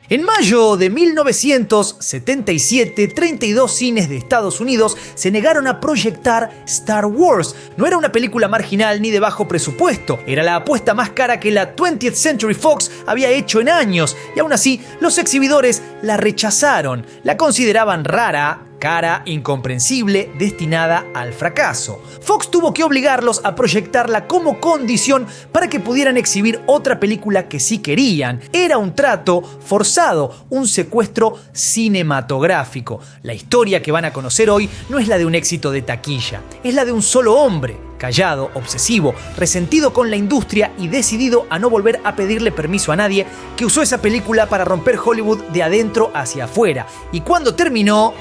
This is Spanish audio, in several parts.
En mayo de 1977, 32 cines de Estados Unidos se negaron a proyectar Star Wars. No era una película marginal ni de bajo presupuesto, era la apuesta más cara que la 20th Century Fox había hecho en años, y aún así los exhibidores la rechazaron. La consideraban rara, cara, incomprensible, destinada al fracaso. Fox tuvo que obligarlos a proyectarla como condición para que pudieran exhibir otra película que sí querían. Era un trato forzado, un secuestro cinematográfico. La historia que van a conocer hoy no es la de un éxito de taquilla, es la de un solo hombre, callado, obsesivo, resentido con la industria y decidido a no volver a pedirle permiso a nadie, que usó esa película para romper Hollywood de adentro hacia afuera. Y cuando terminó,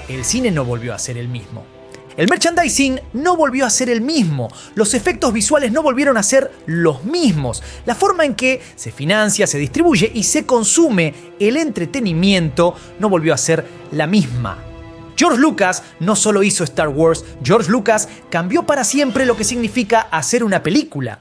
el cine no volvió a ser el mismo. El merchandising no volvió a ser el mismo. Los efectos visuales no volvieron a ser los mismos. La forma en que se financia, se distribuye y se consume el entretenimiento no volvió a ser la misma. George Lucas no solo hizo Star Wars, George Lucas cambió para siempre lo que significa hacer una película.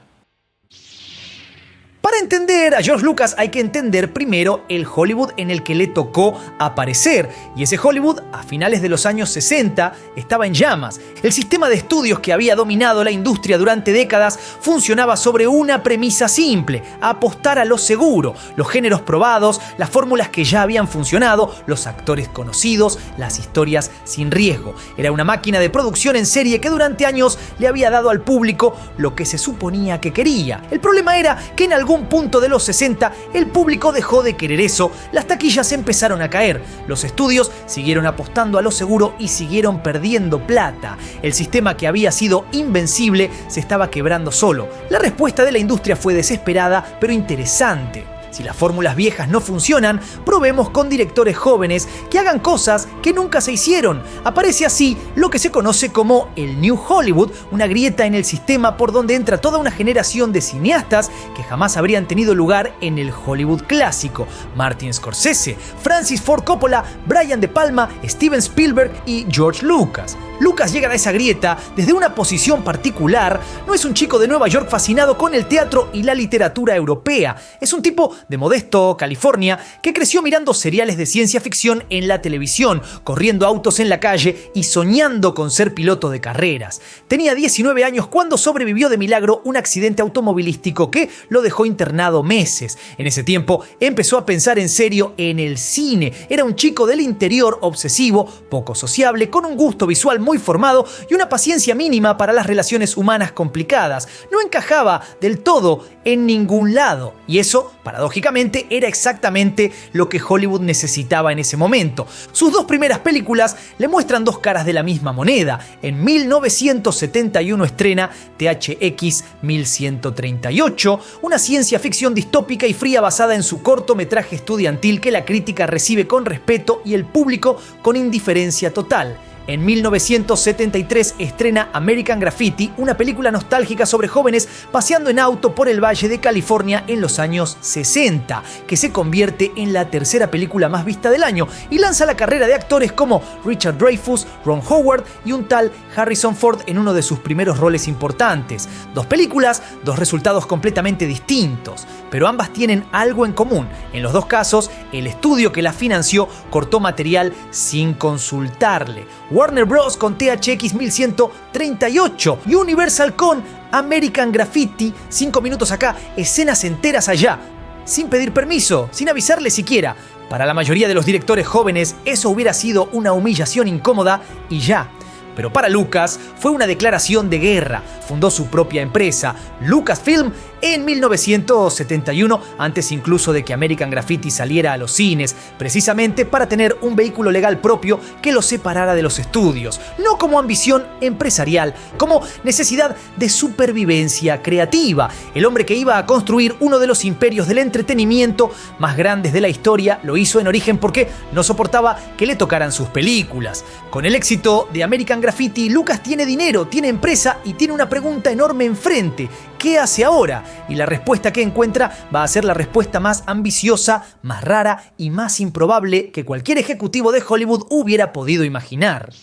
Para entender a George Lucas hay que entender primero el Hollywood en el que le tocó aparecer, y ese Hollywood a finales de los años 60 estaba en llamas. El sistema de estudios que había dominado la industria durante décadas funcionaba sobre una premisa simple: apostar a lo seguro, los géneros probados, las fórmulas que ya habían funcionado, los actores conocidos, las historias sin riesgo. Era una máquina de producción en serie que durante años le había dado al público lo que se suponía que quería. El problema era que en algún punto de los 60 el público dejó de querer eso, las taquillas empezaron a caer, los estudios siguieron apostando a lo seguro y siguieron perdiendo plata. El sistema que había sido invencible se estaba quebrando solo. La respuesta de la industria fue desesperada pero interesante. Si las fórmulas viejas no funcionan, probemos con directores jóvenes que hagan cosas que nunca se hicieron. Aparece así lo que se conoce como el New Hollywood, una grieta en el sistema por donde entra toda una generación de cineastas que jamás habrían tenido lugar en el Hollywood clásico. Martin Scorsese, Francis Ford Coppola, Brian De Palma, Steven Spielberg y George Lucas. Lucas llega a esa grieta desde una posición particular. No es un chico de Nueva York fascinado con el teatro y la literatura europea. Es un tipo de Modesto, California, que creció mirando seriales de ciencia ficción en la televisión, corriendo autos en la calle y soñando con ser piloto de carreras. Tenía 19 años cuando sobrevivió de milagro un accidente automovilístico que lo dejó internado meses. En ese tiempo empezó a pensar en serio en el cine. Era un chico del interior obsesivo, poco sociable, con un gusto visual muy formado y una paciencia mínima para las relaciones humanas complicadas. No encajaba del todo en ningún lado, y eso, paradójicamente, era exactamente lo que Hollywood necesitaba en ese momento. Sus dos primeras películas le muestran dos caras de la misma moneda. En 1971 estrena THX 1138, una ciencia ficción distópica y fría basada en su cortometraje estudiantil que la crítica recibe con respeto y el público con indiferencia total. En 1973 estrena American Graffiti, una película nostálgica sobre jóvenes paseando en auto por el Valle de California en los años 60, que se convierte en la tercera película más vista del año y lanza la carrera de actores como Richard Dreyfuss, Ron Howard y un tal Harrison Ford en uno de sus primeros roles importantes. Dos películas, dos resultados completamente distintos, pero ambas tienen algo en común. En los dos casos, el estudio que la financió cortó material sin consultarle. Warner Bros. Con THX 1138 y Universal con American Graffiti, 5 minutos acá, escenas enteras allá, sin pedir permiso, sin avisarle siquiera. Para la mayoría de los directores jóvenes eso hubiera sido una humillación incómoda y ya. Pero para Lucas fue una declaración de guerra. Fundó su propia empresa, Lucasfilm, en 1971, antes incluso de que American Graffiti saliera a los cines, precisamente para tener un vehículo legal propio que lo separara de los estudios, no como ambición empresarial, como necesidad de supervivencia creativa. El hombre que iba a construir uno de los imperios del entretenimiento más grandes de la historia lo hizo en origen porque no soportaba que le tocaran sus películas. Con el éxito de American Graffiti, Lucas tiene dinero, tiene empresa y tiene una pregunta enorme enfrente: ¿qué hace ahora? Y la respuesta que encuentra va a ser la respuesta más ambiciosa, más rara y más improbable que cualquier ejecutivo de Hollywood hubiera podido imaginar.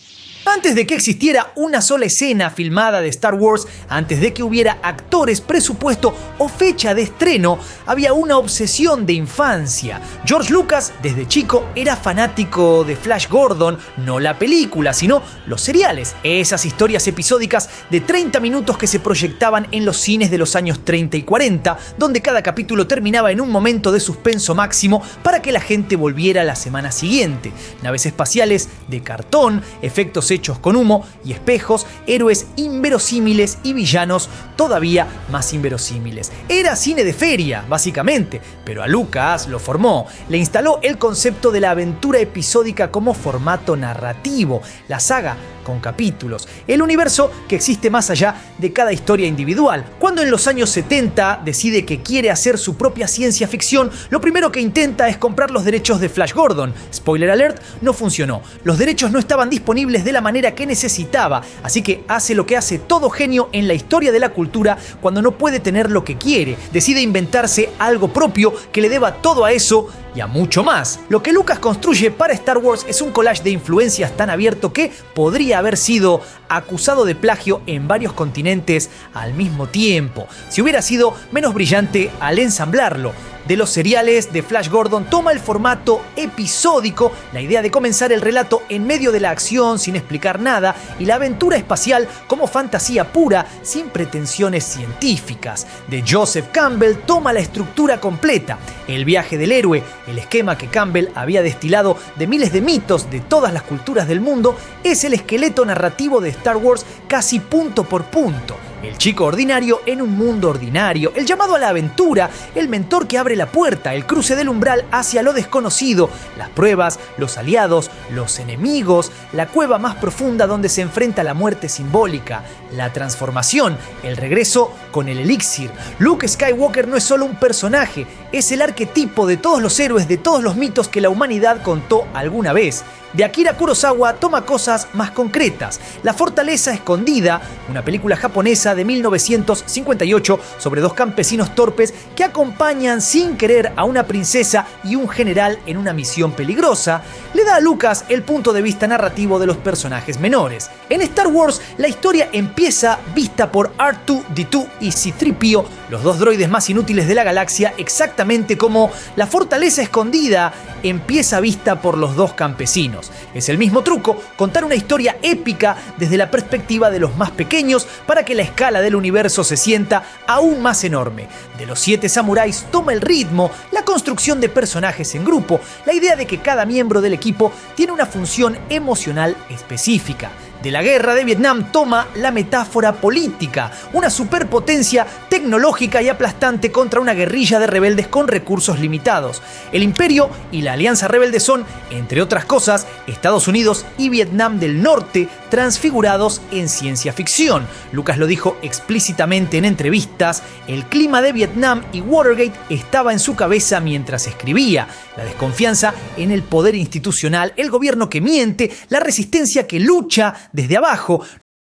Antes de que existiera una sola escena filmada de Star Wars, antes de que hubiera actores, presupuesto o fecha de estreno, había una obsesión de infancia. George Lucas, desde chico, era fanático de Flash Gordon, no la película, sino los seriales, esas historias episódicas de 30 minutos que se proyectaban en los cines de los años 30 y 40, donde cada capítulo terminaba en un momento de suspenso máximo para que la gente volviera la semana siguiente. Naves espaciales de cartón, efectos hechos con humo y espejos, héroes inverosímiles y villanos todavía más inverosímiles. Era cine de feria, básicamente, pero a Lucas lo formó. Le instaló el concepto de la aventura episódica como formato narrativo, la saga con capítulos, el universo que existe más allá de cada historia individual. Cuando en los años 70 decide que quiere hacer su propia ciencia ficción, lo primero que intenta es comprar los derechos de Flash Gordon. Spoiler alert, no funcionó. Los derechos no estaban disponibles de la manera que necesitaba, así que hace lo que hace todo genio en la historia de la cultura cuando no puede tener lo que quiere. Decide inventarse algo propio que le deba todo a eso y a mucho más. Lo que Lucas construye para Star Wars es un collage de influencias tan abierto que podría haber sido acusado de plagio en varios continentes al mismo tiempo, si hubiera sido menos brillante al ensamblarlo. De los seriales de Flash Gordon toma el formato episódico, la idea de comenzar el relato en medio de la acción sin explicar nada y la aventura espacial como fantasía pura sin pretensiones científicas. De Joseph Campbell toma la estructura completa, el viaje del héroe, el esquema que Campbell había destilado de miles de mitos de todas las culturas del mundo, es el esqueleto narrativo de Star Wars casi punto por punto. El chico ordinario en un mundo ordinario, el llamado a la aventura, el mentor que abre la puerta, el cruce del umbral hacia lo desconocido, las pruebas, los aliados, los enemigos, la cueva más profunda donde se enfrenta la muerte simbólica, la transformación, el regreso con el elixir. Luke Skywalker no es solo un personaje, es el arquetipo de todos los héroes, de todos los mitos que la humanidad contó alguna vez. De Akira Kurosawa toma cosas más concretas. La fortaleza escondida, una película japonesa de 1958 sobre dos campesinos torpes que acompañan sin querer a una princesa y un general en una misión peligrosa, le da a Lucas el punto de vista narrativo de los personajes menores. En Star Wars, la historia empieza vista por R2-D2 y C-3PO, los dos droides más inútiles de la galaxia, exactamente como la fortaleza escondida empieza vista por los dos campesinos. Es el mismo truco, contar una historia épica desde la perspectiva de los más pequeños para que la escala del universo se sienta aún más enorme. De los 7 samuráis toma el ritmo, la construcción de personajes en grupo, la idea de que cada miembro del equipo tiene una función emocional específica. De la guerra de Vietnam toma la metáfora política, una superpotencia tecnológica y aplastante contra una guerrilla de rebeldes con recursos limitados. El Imperio y la Alianza Rebelde son, entre otras cosas, Estados Unidos y Vietnam del Norte transfigurados en ciencia ficción. Lucas lo dijo explícitamente en entrevistas, el clima de Vietnam y Watergate estaba en su cabeza mientras escribía. La desconfianza en el poder institucional, el gobierno que miente, la resistencia que lucha desde abajo.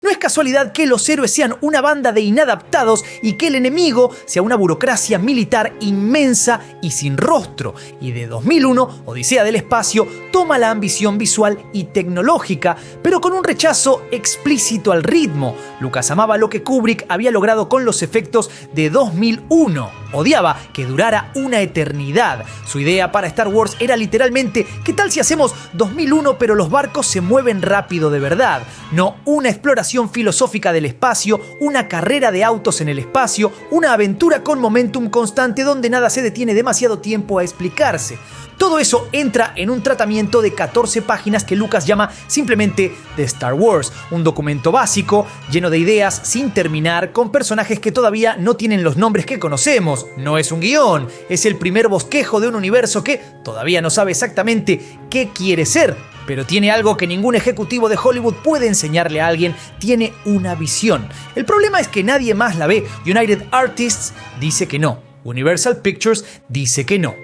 No es casualidad que los héroes sean una banda de inadaptados y que el enemigo sea una burocracia militar inmensa y sin rostro. Y de 2001, Odisea del Espacio toma la ambición visual y tecnológica, pero con un rechazo explícito al ritmo. Lucas amaba lo que Kubrick había logrado con los efectos de 2001. Odiaba que durara una eternidad. Su idea para Star Wars era literalmente, ¿qué tal si hacemos 2001 pero los barcos se mueven rápido de verdad? No una exploración filosófica del espacio, una carrera de autos en el espacio, una aventura con momentum constante donde nada se detiene demasiado tiempo a explicarse. Todo eso entra en un tratamiento de 14 páginas que Lucas llama simplemente The Star Wars, un documento básico, lleno de ideas, sin terminar, con personajes que todavía no tienen los nombres que conocemos. No es un guión, es el primer bosquejo de un universo que todavía no sabe exactamente qué quiere ser, pero tiene algo que ningún ejecutivo de Hollywood puede enseñarle a alguien, tiene una visión. El problema es que nadie más la ve. United Artists dice que no, Universal Pictures dice que no.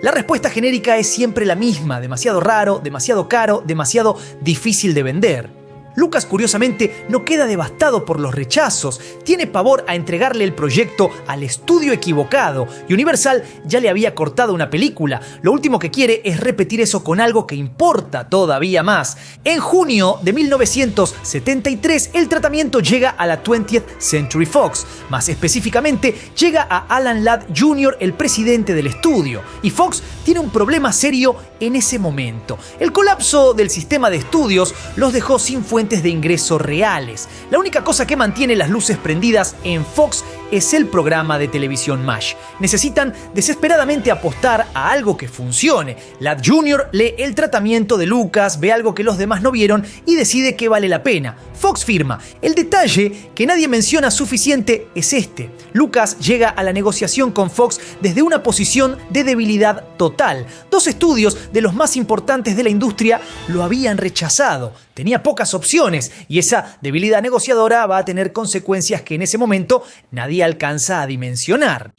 La respuesta genérica es siempre la misma, demasiado raro, demasiado caro, demasiado difícil de vender. Lucas, curiosamente, no queda devastado por los rechazos, tiene pavor a entregarle el proyecto al estudio equivocado, y Universal ya le había cortado una película. Lo último que quiere es repetir eso con algo que importa todavía más. En junio de 1973, el tratamiento llega a la 20th Century Fox. Más específicamente, llega a Alan Ladd Jr., el presidente del estudio. Y Fox tiene un problema serio en ese momento. El colapso del sistema de estudios los dejó sin fuentes de ingreso reales. La única cosa que mantiene las luces prendidas en Fox es el programa de televisión MASH. Necesitan desesperadamente apostar a algo que funcione. Ladd Jr. lee el tratamiento de Lucas, ve algo que los demás no vieron y decide que vale la pena. Fox firma. El detalle que nadie menciona suficiente es este. Lucas llega a la negociación con Fox desde una posición de debilidad total. Dos estudios de los más importantes de la industria lo habían rechazado. Tenía pocas opciones y esa debilidad negociadora va a tener consecuencias que en ese momento nadie alcanza a dimensionar.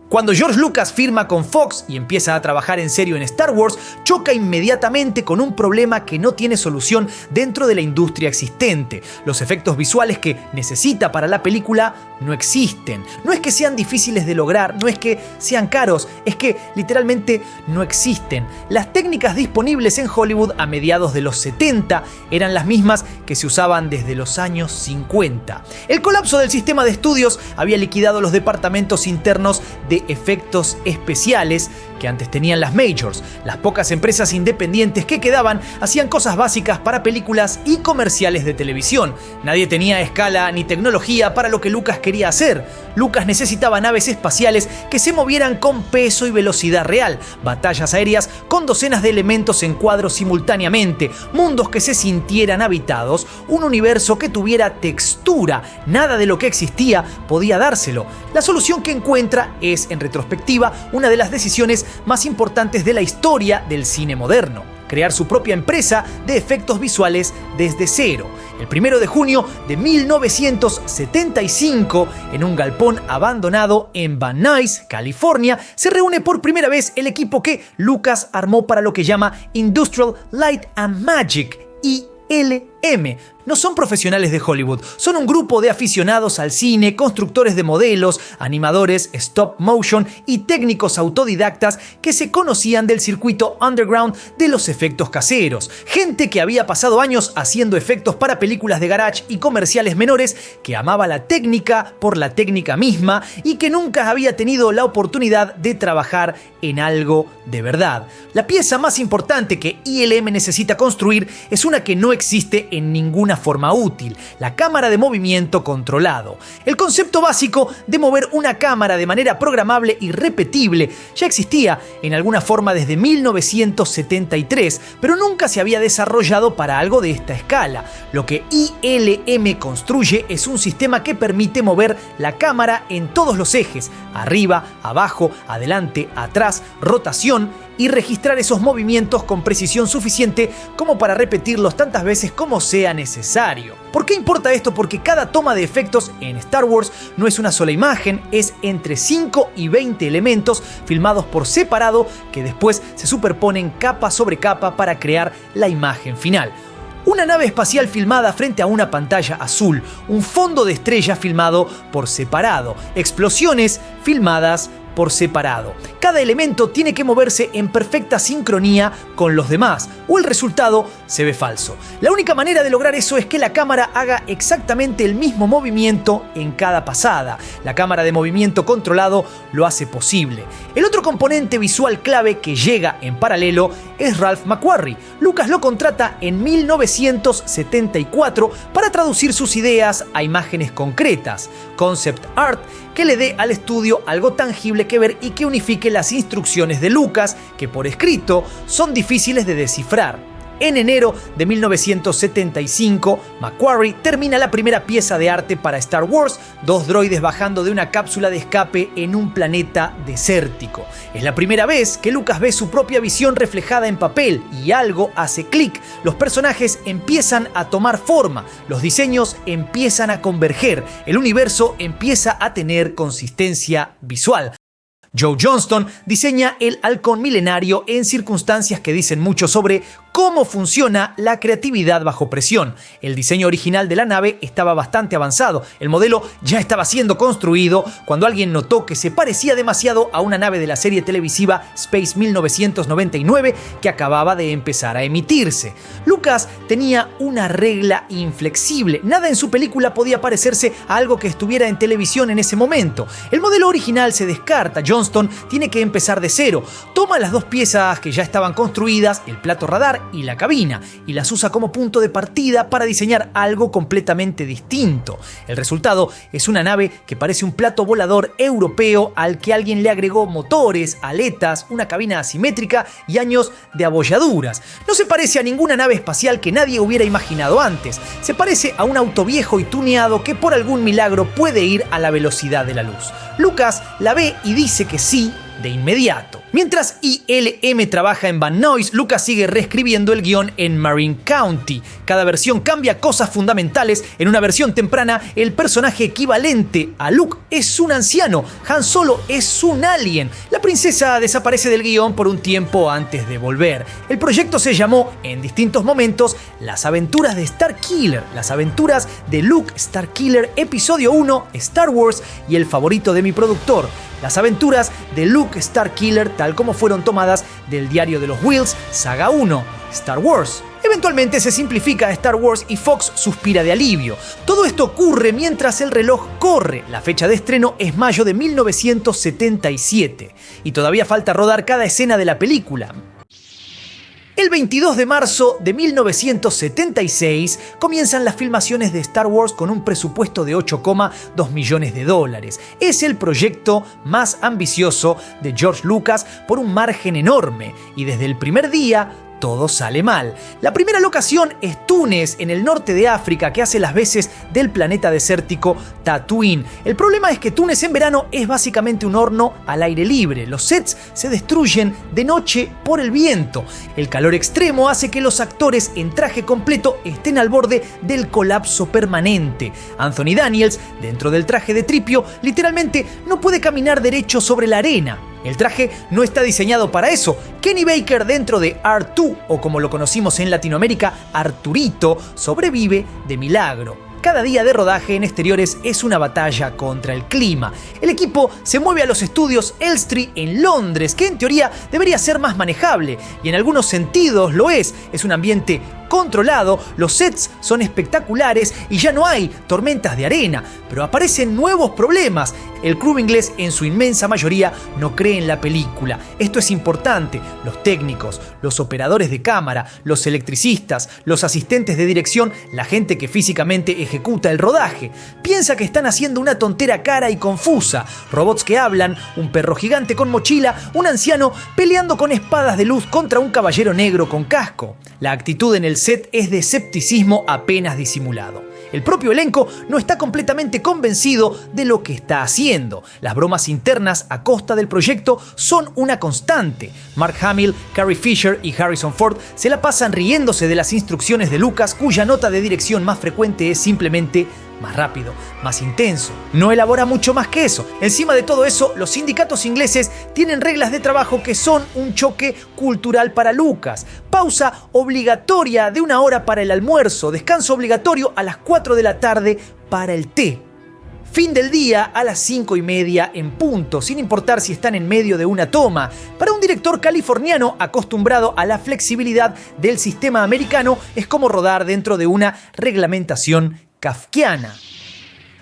Cuando George Lucas firma con Fox y empieza a trabajar en serio en Star Wars, choca inmediatamente con un problema que no tiene solución dentro de la industria existente. Los efectos visuales que necesita para la película no existen. No es que sean difíciles de lograr, no es que sean caros, es que literalmente no existen. Las técnicas disponibles en Hollywood a mediados de los 70 eran las mismas que se usaban desde los años 50. El colapso del sistema de estudios había liquidado los departamentos internos de efectos especiales que antes tenían las majors. Las pocas empresas independientes que quedaban hacían cosas básicas para películas y comerciales de televisión. Nadie tenía escala ni tecnología para lo que Lucas quería hacer. Lucas necesitaba naves espaciales que se movieran con peso y velocidad real, batallas aéreas con docenas de elementos en cuadro simultáneamente, mundos que se sintieran habitados, un universo que tuviera textura. Nada de lo que existía podía dárselo. La solución que encuentra es, en retrospectiva, una de las decisiones más importantes de la historia del cine moderno: crear su propia empresa de efectos visuales desde cero. El 1 de junio de 1975, en un galpón abandonado en Van Nuys, California, se reúne por primera vez el equipo que Lucas armó para lo que llama Industrial Light and Magic, ILM. No son profesionales de Hollywood, son un grupo de aficionados al cine, constructores de modelos, animadores, stop motion y técnicos autodidactas que se conocían del circuito underground de los efectos caseros. Gente que había pasado años haciendo efectos para películas de garage y comerciales menores, que amaba la técnica por la técnica misma y que nunca había tenido la oportunidad de trabajar en algo de verdad. La pieza más importante que ILM necesita construir es una que no existe en ninguna forma útil: la cámara de movimiento controlado. El concepto básico de mover una cámara de manera programable y repetible ya existía en alguna forma desde 1973, pero nunca se había desarrollado para algo de esta escala. Lo que ILM construye es un sistema que permite mover la cámara en todos los ejes: arriba, abajo, adelante, atrás, rotación, y registrar esos movimientos con precisión suficiente como para repetirlos tantas veces como sea necesario. ¿Por qué importa esto? Porque cada toma de efectos en Star Wars no es una sola imagen, es entre 5 y 20 elementos filmados por separado que después se superponen capa sobre capa para crear la imagen final. Una nave espacial filmada frente a una pantalla azul, un fondo de estrella filmado por separado, explosiones filmadas por separado. Cada elemento tiene que moverse en perfecta sincronía con los demás, o el resultado se ve falso. La única manera de lograr eso es que la cámara haga exactamente el mismo movimiento en cada pasada. La cámara de movimiento controlado lo hace posible. El otro componente visual clave que llega en paralelo es Ralph McQuarrie. Lucas lo contrata en 1974 para traducir sus ideas a imágenes concretas, concept art, que le dé al estudio algo tangible que ver y que unifique las instrucciones de Lucas, que por escrito son difíciles de descifrar. En enero de 1975, McQuarrie termina la primera pieza de arte para Star Wars: dos droides bajando de una cápsula de escape en un planeta desértico. Es la primera vez que Lucas ve su propia visión reflejada en papel y algo hace clic. Los personajes empiezan a tomar forma, los diseños empiezan a converger, el universo empieza a tener consistencia visual. Joe Johnston diseña el halcón milenario en circunstancias que dicen mucho sobre cómo funciona la creatividad bajo presión. El diseño original de la nave estaba bastante avanzado, el modelo ya estaba siendo construido cuando alguien notó que se parecía demasiado a una nave de la serie televisiva Space 1999 que acababa de empezar a emitirse. Lucas tenía una regla inflexible, nada en su película podía parecerse a algo que estuviera en televisión en ese momento. El modelo original se descarta, Johnston tiene que empezar de cero, toma las dos piezas que ya estaban construidas, el plato radar y la cabina, y las usa como punto de partida para diseñar algo completamente distinto. El resultado es una nave que parece un plato volador europeo al que alguien le agregó motores, aletas, una cabina asimétrica y años de abolladuras. No se parece a ninguna nave espacial que nadie hubiera imaginado antes. Se parece a un auto viejo y tuneado que por algún milagro puede ir a la velocidad de la luz. Lucas la ve y dice que sí de inmediato. Mientras ILM trabaja en Van Nuys, Lucas sigue reescribiendo el guión en Marin County. Cada versión cambia cosas fundamentales. En una versión temprana, el personaje equivalente a Luke es un anciano. Han Solo es un alien. La princesa desaparece del guión por un tiempo antes de volver. El proyecto se llamó, en distintos momentos, Las aventuras de Starkiller, las aventuras de Luke Starkiller, episodio 1, Star Wars y el favorito de mi productor, Las aventuras de Luke Starkiller, tal como fueron tomadas del diario de los Whills, saga 1, Star Wars. Eventualmente se simplifica Star Wars y Fox suspira de alivio. Todo esto ocurre mientras el reloj corre. La fecha de estreno es mayo de 1977 y todavía falta rodar cada escena de la película. El 22 de marzo de 1976 comienzan las filmaciones de Star Wars con un presupuesto de $8,2 millones. Es el proyecto más ambicioso de George Lucas por un margen enorme y desde el primer día todo sale mal. La primera locación es Túnez, en el norte de África, que hace las veces del planeta desértico Tatooine. El problema es que Túnez en verano es básicamente un horno al aire libre. Los sets se destruyen de noche por el viento. El calor extremo hace que los actores en traje completo estén al borde del colapso permanente. Anthony Daniels, dentro del traje de Tripio, literalmente no puede caminar derecho sobre la arena. El traje no está diseñado para eso. Kenny Baker, dentro de R2, o como lo conocimos en Latinoamérica, Arturito, sobrevive de milagro. Cada día de rodaje en exteriores es una batalla contra el clima. El equipo se mueve a los estudios Elstree en Londres, que en teoría debería ser más manejable, y en algunos sentidos lo es. Es un ambiente controlado, los sets son espectaculares y ya no hay tormentas de arena, pero aparecen nuevos problemas. El crew inglés en su inmensa mayoría no cree en la película. Esto es importante. Los técnicos, los operadores de cámara, los electricistas, los asistentes de dirección, la gente que físicamente ejecuta el rodaje, piensa que están haciendo una tontera cara y confusa. Robots que hablan, un perro gigante con mochila, un anciano peleando con espadas de luz contra un caballero negro con casco. La actitud en el set es de escepticismo apenas disimulado. El propio elenco no está completamente convencido de lo que está haciendo. Las bromas internas a costa del proyecto son una constante. Mark Hamill, Carrie Fisher y Harrison Ford se la pasan riéndose de las instrucciones de Lucas, cuya nota de dirección más frecuente es simplemente más rápido, más intenso. No elabora mucho más que eso. Encima de todo eso, los sindicatos ingleses tienen reglas de trabajo que son un choque cultural para Lucas. Pausa obligatoria de 1 hora para el almuerzo, descanso obligatorio a las 4 de la tarde para el té. Fin del día a las 5:30 en punto, sin importar si están en medio de una toma. Para un director californiano acostumbrado a la flexibilidad del sistema americano, es como rodar dentro de una reglamentación kafkiana.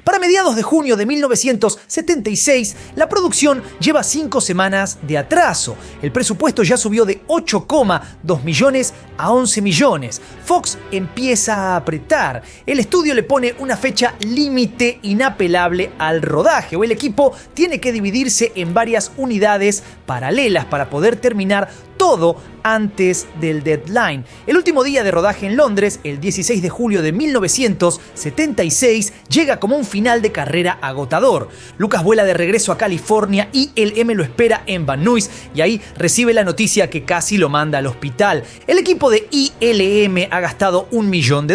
Para mediados de junio de 1976, la producción lleva 5 semanas de atraso. El presupuesto ya subió de 8,2 millones a 11 millones. Fox empieza a apretar. El estudio le pone una fecha límite inapelable al rodaje, o el equipo tiene que dividirse en varias unidades paralelas para poder terminar todo antes del deadline. El último día de rodaje en Londres, el 16 de julio de 1976, llega como un final de carrera agotador. Lucas vuela de regreso a California y el M lo espera en Van Nuys y ahí recibe la noticia que casi lo manda al hospital. El equipo de ILM ha gastado $1 millón,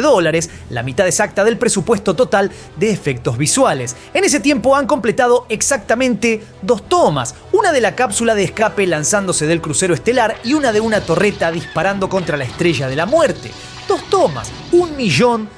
la mitad exacta del presupuesto total de efectos visuales. En ese tiempo han completado exactamente 2 tomas, una de la cápsula de escape lanzándose del crucero estelar militar y una de una torreta disparando contra la Estrella de la Muerte. 2 tomas, $1 millón.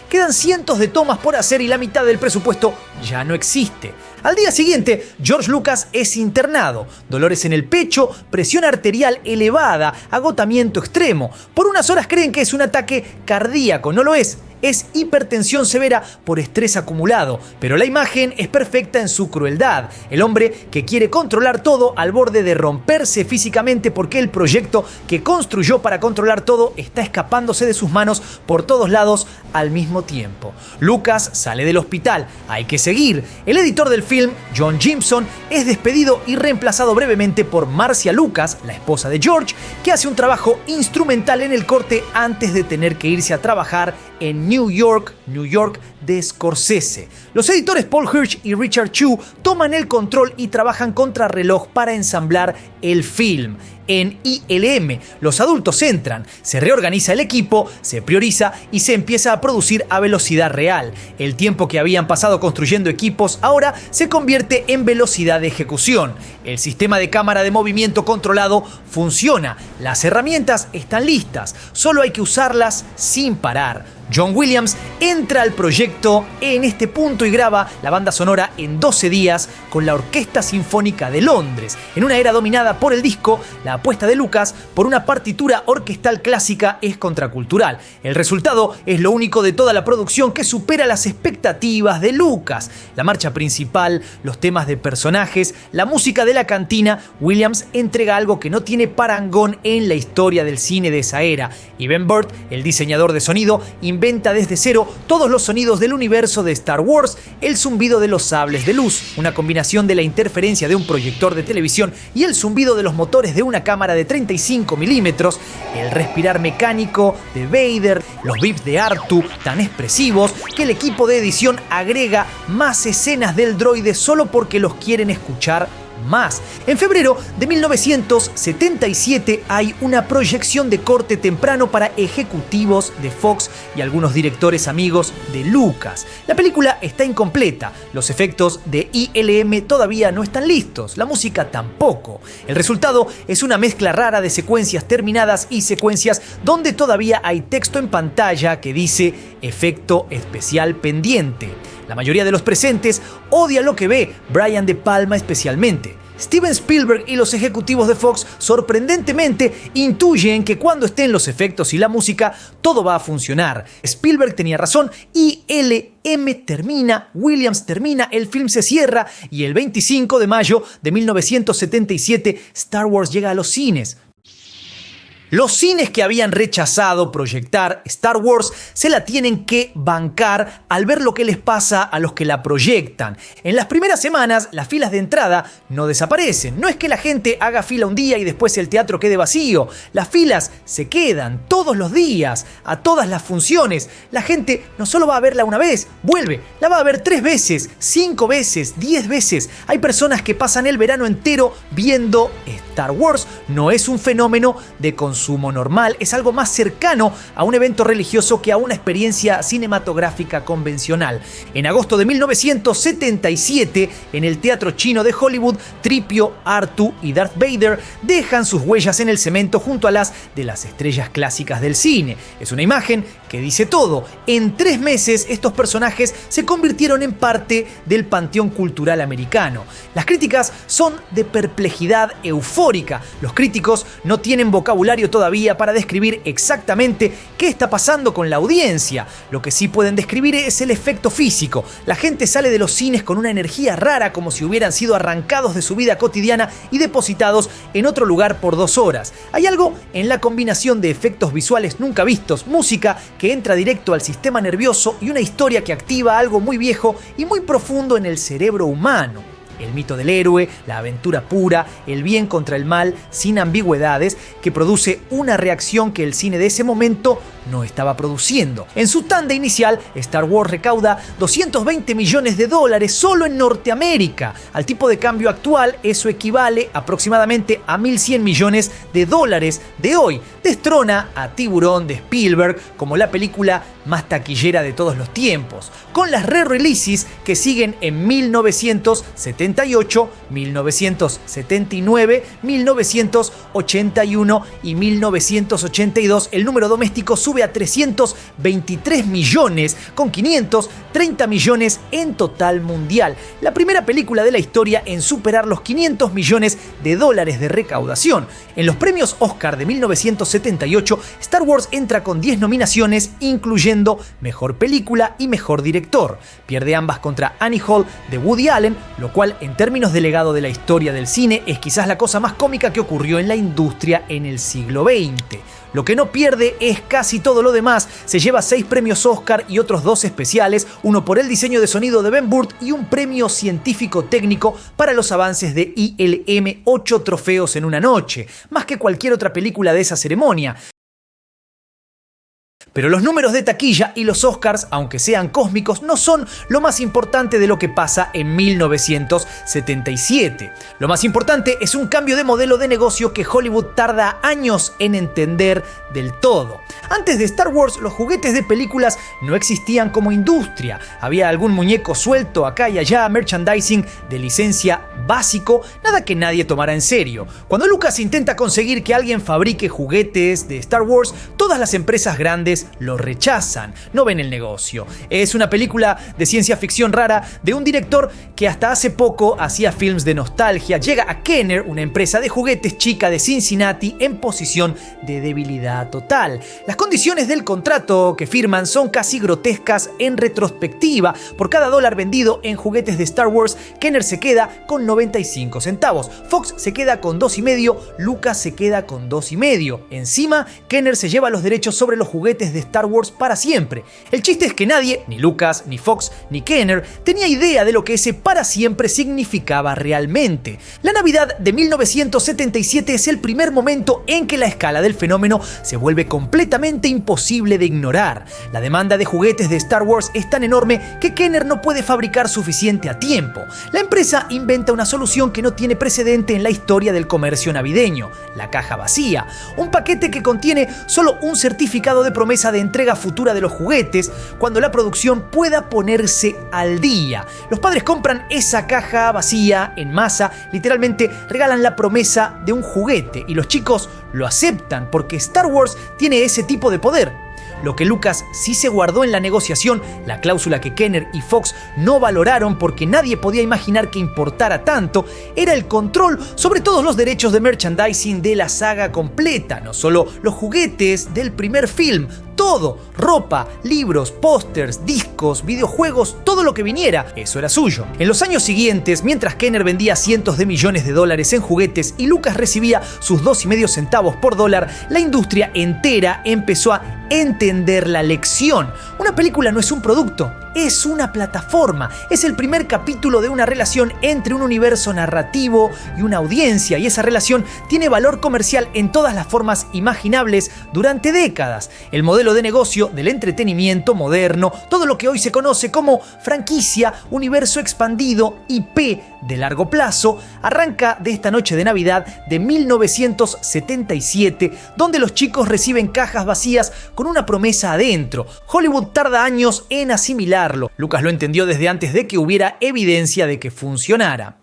Quedan cientos de tomas por hacer y la mitad del presupuesto ya no existe. Al día siguiente, George Lucas es internado. Dolores en el pecho, presión arterial elevada, agotamiento extremo. Por unas horas creen que es un ataque cardíaco, no lo es. Es hipertensión severa por estrés acumulado, pero la imagen es perfecta en su crueldad. El hombre que quiere controlar todo al borde de romperse físicamente porque el proyecto que construyó para controlar todo está escapándose de sus manos por todos lados al mismo tiempo. Lucas sale del hospital, hay que seguir. El editor del film, John Jimson, es despedido y reemplazado brevemente por Marcia Lucas, la esposa de George, que hace un trabajo instrumental en el corte antes de tener que irse a trabajar en New York de Scorsese. Los editores Paul Hirsch y Richard Chu toman el control y trabajan contrarreloj para ensamblar el film. En ILM, los adultos entran, se reorganiza el equipo, se prioriza y se empieza a producir a velocidad real. El tiempo que habían pasado construyendo equipos ahora se convierte en velocidad de ejecución. El sistema de cámara de movimiento controlado funciona, las herramientas están listas, solo hay que usarlas sin parar. John Williams entra al proyecto en este punto y graba la banda sonora en 12 días con la Orquesta Sinfónica de Londres. En una era dominada por el disco, la apuesta de Lucas por una partitura orquestal clásica es contracultural. El resultado es lo único de toda la producción que supera las expectativas de Lucas. La marcha principal, los temas de personajes, la música de la cantina, Williams entrega algo que no tiene parangón en la historia del cine de esa era. Y Ben Burtt, el diseñador de sonido, inventa desde cero todos los sonidos del universo de Star Wars, el zumbido de los sables de luz, una combinación de la interferencia de un proyector de televisión y el zumbido de los motores de una cámara de 35 milímetros, el respirar mecánico de Vader, los beeps de R2 tan expresivos que el equipo de edición agrega más escenas del droide solo porque los quieren escuchar más. En febrero de 1977 hay una proyección de corte temprano para ejecutivos de Fox y algunos directores amigos de Lucas. La película está incompleta, los efectos de ILM todavía no están listos, la música tampoco. El resultado es una mezcla rara de secuencias terminadas y secuencias donde todavía hay texto en pantalla que dice efecto especial pendiente. La mayoría de los presentes odia lo que ve, Brian De Palma especialmente. Steven Spielberg y los ejecutivos de Fox sorprendentemente intuyen que cuando estén los efectos y la música todo va a funcionar. Spielberg tenía razón, ILM termina, Williams termina, el film se cierra y el 25 de mayo de 1977 Star Wars llega a los cines. Los cines que habían rechazado proyectar Star Wars se la tienen que bancar al ver lo que les pasa a los que la proyectan. En las primeras semanas, las filas de entrada no desaparecen. No es que la gente haga fila un día y después el teatro quede vacío. Las filas se quedan todos los días, a todas las funciones. La gente no solo va a verla una vez, vuelve, la va a ver 3 veces, 5 veces, 10 veces. Hay personas que pasan el verano entero viendo Star Wars. No es un fenómeno de consumo normal, es algo más cercano a un evento religioso que a una experiencia cinematográfica convencional. En agosto de 1977, en el Teatro Chino de Hollywood, Tripio, R2 y Darth Vader dejan sus huellas en el cemento junto a las de las estrellas clásicas del cine. Es una imagen que dice todo. En 3 meses, estos personajes se convirtieron en parte del panteón cultural americano. Las críticas son de perplejidad eufórica. Los críticos no tienen vocabulario todavía para describir exactamente qué está pasando con la audiencia. Lo que sí pueden describir es el efecto físico. La gente sale de los cines con una energía rara, como si hubieran sido arrancados de su vida cotidiana y depositados en otro lugar por 2 horas. Hay algo en la combinación de efectos visuales nunca vistos, música que entra directo al sistema nervioso y una historia que activa algo muy viejo y muy profundo en el cerebro humano. El mito del héroe, la aventura pura, el bien contra el mal, sin ambigüedades, que produce una reacción que el cine de ese momento no estaba produciendo. En su tanda inicial, Star Wars recauda $220 millones solo en Norteamérica. Al tipo de cambio actual, eso equivale aproximadamente a $1.100 millones de hoy. Destrona a Tiburón de Spielberg como la película más taquillera de todos los tiempos, con las re-releases que siguen en 1978, 1979, 1981 y 1982. El número doméstico sube a 323 millones, con 530 millones en total mundial. La primera película de la historia en superar los 500 millones de dólares de recaudación. En los premios Oscar de 1978, Star Wars entra con 10 nominaciones, incluyendo Mejor Película y Mejor Director. Pierde ambas contra Annie Hall de Woody Allen, lo cual en términos de legado de la historia del cine es quizás la cosa más cómica que ocurrió en la industria en el siglo XX. Lo que no pierde es casi todo lo demás. Se lleva 6 premios Oscar y otros 2 especiales, uno por el diseño de sonido de Ben Burtt y un premio científico técnico para los avances de ILM, 8 trofeos en una noche, más que cualquier otra película de esa ceremonia. Pero los números de taquilla y los Oscars, aunque sean cósmicos, no son lo más importante de lo que pasa en 1977. Lo más importante es un cambio de modelo de negocio que Hollywood tarda años en entender del todo. Antes de Star Wars, los juguetes de películas no existían como industria. Había algún muñeco suelto acá y allá, merchandising de licencia básico, nada que nadie tomara en serio. Cuando Lucas intenta conseguir que alguien fabrique juguetes de Star Wars, todas las empresas grandes lo rechazan, no ven el negocio. Es una película de ciencia ficción rara de un director que hasta hace poco hacía films de nostalgia. Llega a Kenner, una empresa de juguetes chica de Cincinnati, en posición de debilidad total. Las condiciones del contrato que firman son casi grotescas en retrospectiva. Por cada dólar vendido en juguetes de Star Wars, Kenner se queda con 95 centavos. Fox se queda con 2,5, Lucas se queda con 2,5. Encima, Kenner se lleva los derechos sobre los juguetes de Star Wars para siempre. El chiste es que nadie, ni Lucas, ni Fox, ni Kenner, tenía idea de lo que ese para siempre significaba realmente. La Navidad de 1977 es el primer momento en que la escala del fenómeno se vuelve completamente imposible de ignorar. La demanda de juguetes de Star Wars es tan enorme que Kenner no puede fabricar suficiente a tiempo. La empresa inventa una solución que no tiene precedente en la historia del comercio navideño: la caja vacía, un paquete que contiene solo un certificado de promesa de entrega futura de los juguetes cuando la producción pueda ponerse al día. Los padres compran esa caja vacía en masa, literalmente regalan la promesa de un juguete y los chicos lo aceptan porque Star Wars tiene ese tipo de poder. Lo que Lucas sí se guardó en la negociación, la cláusula que Kenner y Fox no valoraron porque nadie podía imaginar que importara tanto, era el control sobre todos los derechos de merchandising de la saga completa, no solo los juguetes del primer film. Todo, ropa, libros, pósters, discos, videojuegos, todo lo que viniera, eso era suyo. En los años siguientes, mientras Kenner vendía cientos de millones de dólares en juguetes y Lucas recibía sus 2,5 centavos por dólar, la industria entera empezó a entender la lección. Una película no es un producto, es una plataforma. Es el primer capítulo de una relación entre un universo narrativo y una audiencia, y esa relación tiene valor comercial en todas las formas imaginables durante décadas. El modelo de negocio del entretenimiento moderno, todo lo que hoy se conoce como franquicia, universo expandido, IP de largo plazo, arranca de esta noche de Navidad de 1977, donde los chicos reciben cajas vacías con una promesa adentro. Hollywood tarda años en asimilarlo. Lucas lo entendió desde antes de que hubiera evidencia de que funcionara.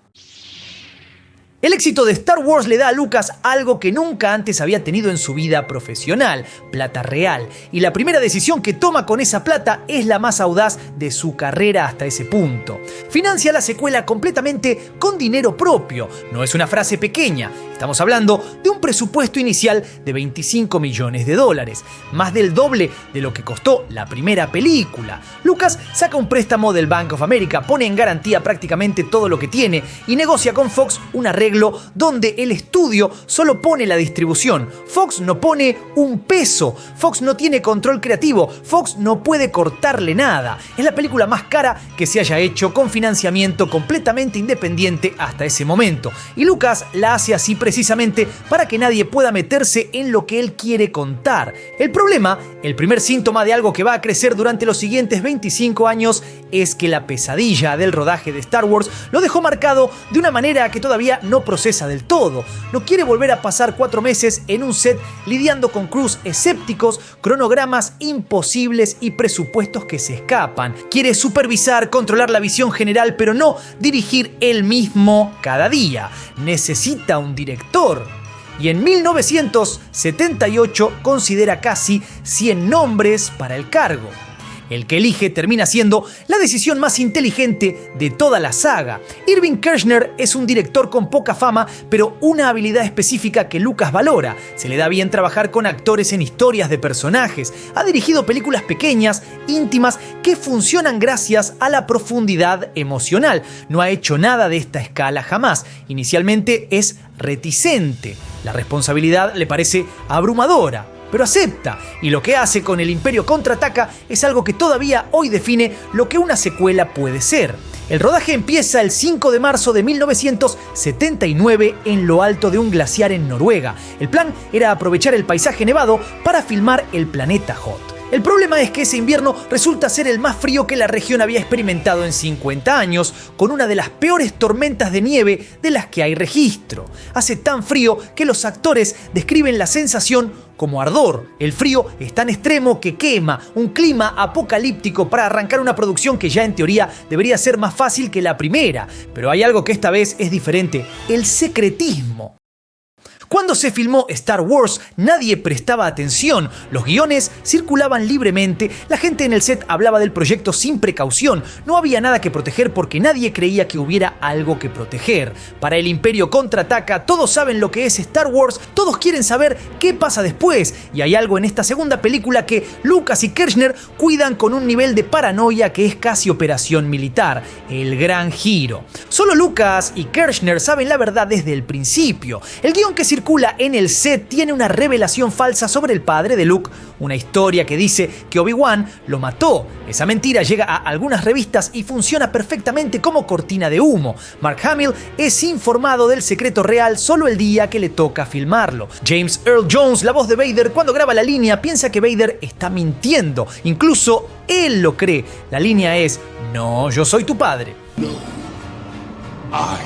El éxito de Star Wars le da a Lucas algo que nunca antes había tenido en su vida profesional: plata real. Y la primera decisión que toma con esa plata es la más audaz de su carrera hasta ese punto. Financia la secuela completamente con dinero propio. No es una frase pequeña. Estamos hablando de un presupuesto inicial de 25 millones de dólares, más del doble de lo que costó la primera película. Lucas saca un préstamo del Bank of America, pone en garantía prácticamente todo lo que tiene y negocia con Fox un arreglo donde el estudio solo pone la distribución. Fox no pone un peso. Fox no tiene control creativo. Fox no puede cortarle nada. Es la película más cara que se haya hecho con financiamiento completamente independiente hasta ese momento. Y Lucas la hace así precisamente para que nadie pueda meterse en lo que él quiere contar. El problema, el primer síntoma de algo que va a crecer durante los siguientes 25 años, es que la pesadilla del rodaje de Star Wars lo dejó marcado de una manera que todavía no no procesa del todo. No quiere volver a pasar 4 meses en un set lidiando con crews escépticos, cronogramas imposibles y presupuestos que se escapan. Quiere supervisar, controlar la visión general, pero no dirigir él mismo cada día. Necesita un director. Y en 1978 considera casi 100 nombres para el cargo. El que elige termina siendo la decisión más inteligente de toda la saga. Irving Kershner es un director con poca fama, pero una habilidad específica que Lucas valora. Se le da bien trabajar con actores en historias de personajes. Ha dirigido películas pequeñas, íntimas, que funcionan gracias a la profundidad emocional. No ha hecho nada de esta escala jamás. Inicialmente es reticente. La responsabilidad le parece abrumadora, pero acepta, y lo que hace con El Imperio Contraataca es algo que todavía hoy define lo que una secuela puede ser. El rodaje empieza el 5 de marzo de 1979 en lo alto de un glaciar en Noruega. El plan era aprovechar el paisaje nevado para filmar el planeta Hot. El problema es que ese invierno resulta ser el más frío que la región había experimentado en 50 años, con una de las peores tormentas de nieve de las que hay registro. Hace tan frío que los actores describen la sensación como ardor. El frío es tan extremo que quema, un clima apocalíptico para arrancar una producción que ya en teoría debería ser más fácil que la primera. Pero hay algo que esta vez es diferente: el secretismo. Cuando se filmó Star Wars, nadie prestaba atención. Los guiones circulaban libremente, la gente en el set hablaba del proyecto sin precaución. No había nada que proteger porque nadie creía que hubiera algo que proteger. Para El Imperio Contraataca, todos saben lo que es Star Wars, todos quieren saber qué pasa después. Y hay algo en esta segunda película que Lucas y Kershner cuidan con un nivel de paranoia que es casi operación militar: el gran giro. Solo Lucas y Kershner saben la verdad desde el principio. El guión que circula en el set tiene una revelación falsa sobre el padre de Luke, una historia que dice que Obi-Wan lo mató. Esa mentira llega a algunas revistas y funciona perfectamente como cortina de humo. Mark Hamill es informado del secreto real solo el día que le toca filmarlo. James Earl Jones, la voz de Vader, cuando graba la línea piensa que Vader está mintiendo. Incluso él lo cree. La línea es: "No, yo soy tu padre". No, I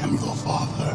am your father.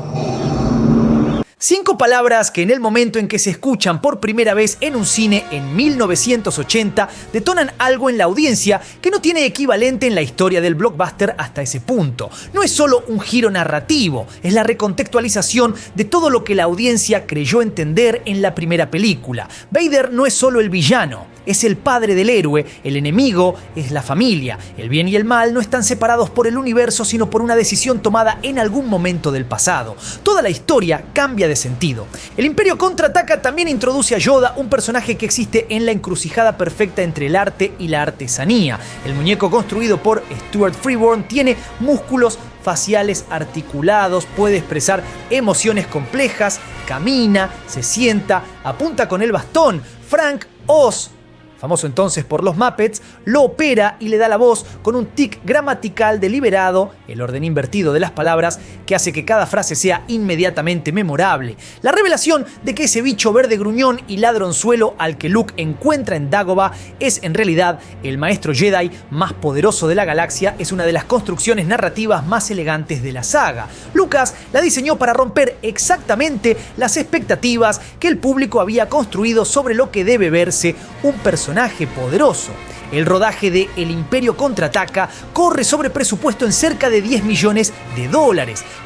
5 palabras que en el momento en que se escuchan por primera vez en un cine en 1980 detonan algo en la audiencia que no tiene equivalente en la historia del blockbuster hasta ese punto. No es solo un giro narrativo, es la recontextualización de todo lo que la audiencia creyó entender en la primera película. Vader no es solo el villano, es el padre del héroe, el enemigo es la familia. El bien y el mal no están separados por el universo, sino por una decisión tomada en algún momento del pasado. Toda la historia cambia de sentido. El Imperio Contraataca también introduce a Yoda, un personaje que existe en la encrucijada perfecta entre el arte y la artesanía. El muñeco construido por Stuart Freeborn tiene músculos faciales articulados, puede expresar emociones complejas, camina, se sienta, apunta con el bastón. Frank Oz, famoso entonces por los Muppets, lo opera y le da la voz con un tic gramatical deliberado, el orden invertido de las palabras, que hace que cada frase sea inmediatamente memorable. La revelación de que ese bicho verde gruñón y ladronzuelo al que Luke encuentra en Dagobah es en realidad el maestro Jedi más poderoso de la galaxia es una de las construcciones narrativas más elegantes de la saga. Lucas la diseñó para romper exactamente las expectativas que el público había construido sobre lo que debe verse un personaje poderoso. El rodaje de El Imperio Contraataca corre sobre presupuesto en cerca de $10 millones.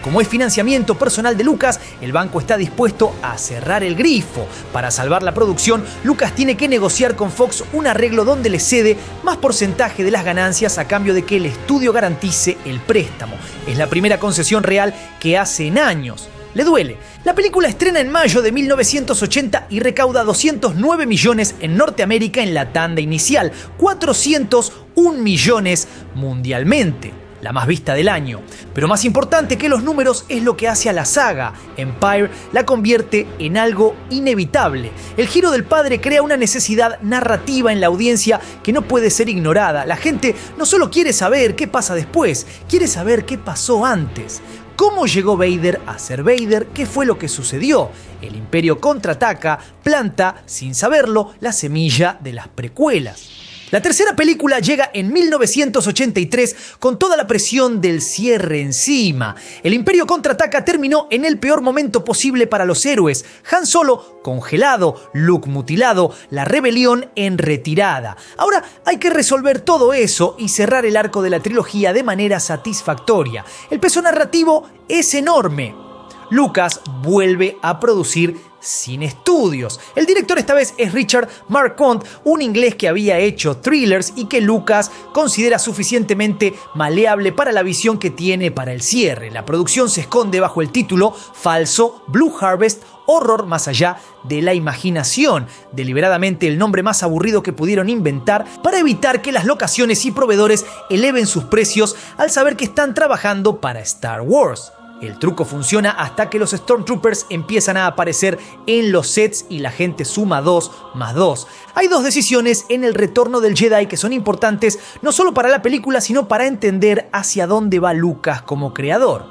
Como es financiamiento personal de Lucas, el banco está dispuesto a cerrar el grifo. Para salvar la producción, Lucas tiene que negociar con Fox un arreglo donde le cede más porcentaje de las ganancias a cambio de que el estudio garantice el préstamo. Es la primera concesión real que hace en años. Le duele. La película estrena en mayo de 1980 y recauda 209 millones en Norteamérica en la tanda inicial, 401 millones mundialmente, la más vista del año. Pero más importante que los números es lo que hace a la saga. Empire la convierte en algo inevitable. El giro del padre crea una necesidad narrativa en la audiencia que no puede ser ignorada. La gente no solo quiere saber qué pasa después, quiere saber qué pasó antes. ¿Cómo llegó Vader a ser Vader? ¿Qué fue lo que sucedió? El Imperio Contraataca planta, sin saberlo, la semilla de las precuelas. La tercera película llega en 1983 con toda la presión del cierre encima. El Imperio contraataca terminó en el peor momento posible para los héroes. Han Solo congelado, Luke mutilado, la rebelión en retirada. Ahora hay que resolver todo eso y cerrar el arco de la trilogía de manera satisfactoria. El peso narrativo es enorme. Lucas vuelve a producir sin estudios. El director esta vez es Richard Marquand, un inglés que había hecho thrillers y que Lucas considera suficientemente maleable para la visión que tiene para el cierre. La producción se esconde bajo el título falso Blue Harvest, horror más allá de la imaginación, deliberadamente el nombre más aburrido que pudieron inventar para evitar que las locaciones y proveedores eleven sus precios al saber que están trabajando para Star Wars. El truco funciona hasta que los Stormtroopers empiezan a aparecer en los sets y la gente suma 2 más 2. Hay dos decisiones en El Retorno del Jedi que son importantes no solo para la película, sino para entender hacia dónde va Lucas como creador.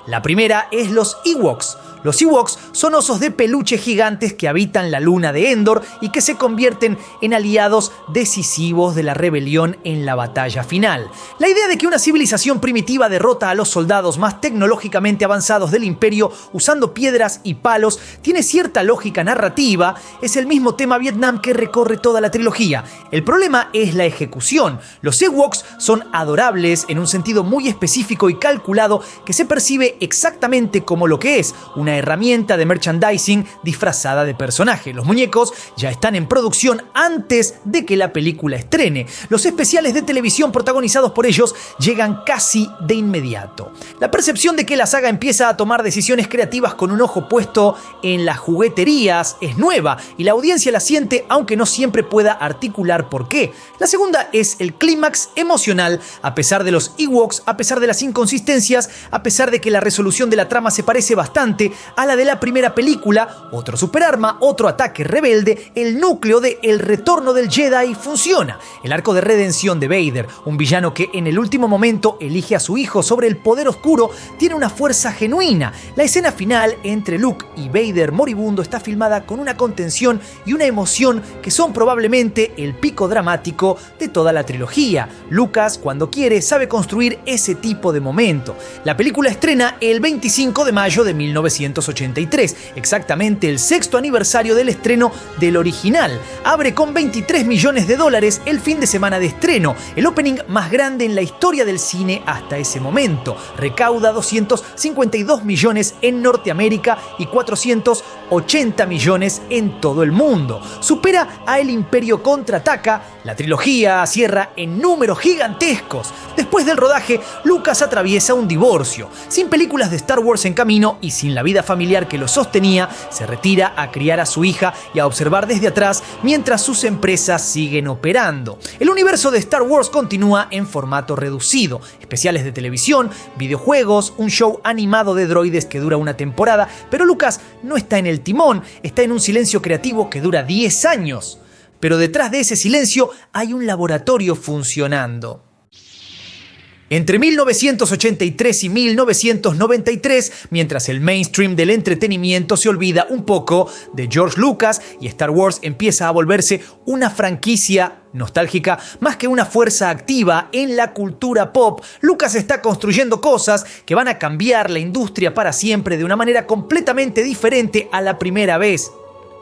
La primera es los Ewoks. Los Ewoks son osos de peluche gigantes que habitan la luna de Endor y que se convierten en aliados decisivos de la rebelión en la batalla final. La idea de que una civilización primitiva derrota a los soldados más tecnológicamente avanzados del Imperio usando piedras y palos tiene cierta lógica narrativa. Es el mismo tema Vietnam que recorre toda la trilogía. El problema es la ejecución. Los Ewoks son adorables en un sentido muy específico y calculado que se percibe exactamente como lo que es, una herramienta de merchandising disfrazada de personaje. Los muñecos ya están en producción antes de que la película estrene. Los especiales de televisión protagonizados por ellos llegan casi de inmediato. La percepción de que la saga empieza a tomar decisiones creativas con un ojo puesto en las jugueterías es nueva y la audiencia la siente aunque no siempre pueda articular por qué. La segunda es el clímax emocional, a pesar de los Ewoks, a pesar de las inconsistencias, a pesar de que la resolución de la trama se parece bastante a la de la primera película, otro superarma, otro ataque rebelde, el núcleo de El Retorno del Jedi funciona. El arco de redención de Vader, un villano que en el último momento elige a su hijo sobre el poder oscuro, tiene una fuerza genuina. La escena final entre Luke y Vader moribundo está filmada con una contención y una emoción que son probablemente el pico dramático de toda la trilogía. Lucas, cuando quiere, sabe construir ese tipo de momento. La película estrena el 25 de mayo de 1983, exactamente el 6º aniversario del estreno del original. Abre con $23 millones el fin de semana de estreno, el opening más grande en la historia del cine hasta ese momento. Recauda 252 millones en Norteamérica y 480 millones en todo el mundo. Supera a El Imperio contraataca. La trilogía cierra en números gigantescos. Después del rodaje, Lucas atraviesa un divorcio. Sin películas de Star Wars en camino y sin la vida familiar que lo sostenía, se retira a criar a su hija y a observar desde atrás mientras sus empresas siguen operando. El universo de Star Wars continúa en formato reducido, especiales de televisión, videojuegos, un show animado de droides que dura una temporada, pero Lucas no está en el timón, está en un silencio creativo que dura 10 años. Pero detrás de ese silencio hay un laboratorio funcionando. Entre 1983 y 1993, mientras el mainstream del entretenimiento se olvida un poco de George Lucas y Star Wars empieza a volverse una franquicia nostálgica más que una fuerza activa en la cultura pop, Lucas está construyendo cosas que van a cambiar la industria para siempre de una manera completamente diferente a la primera vez.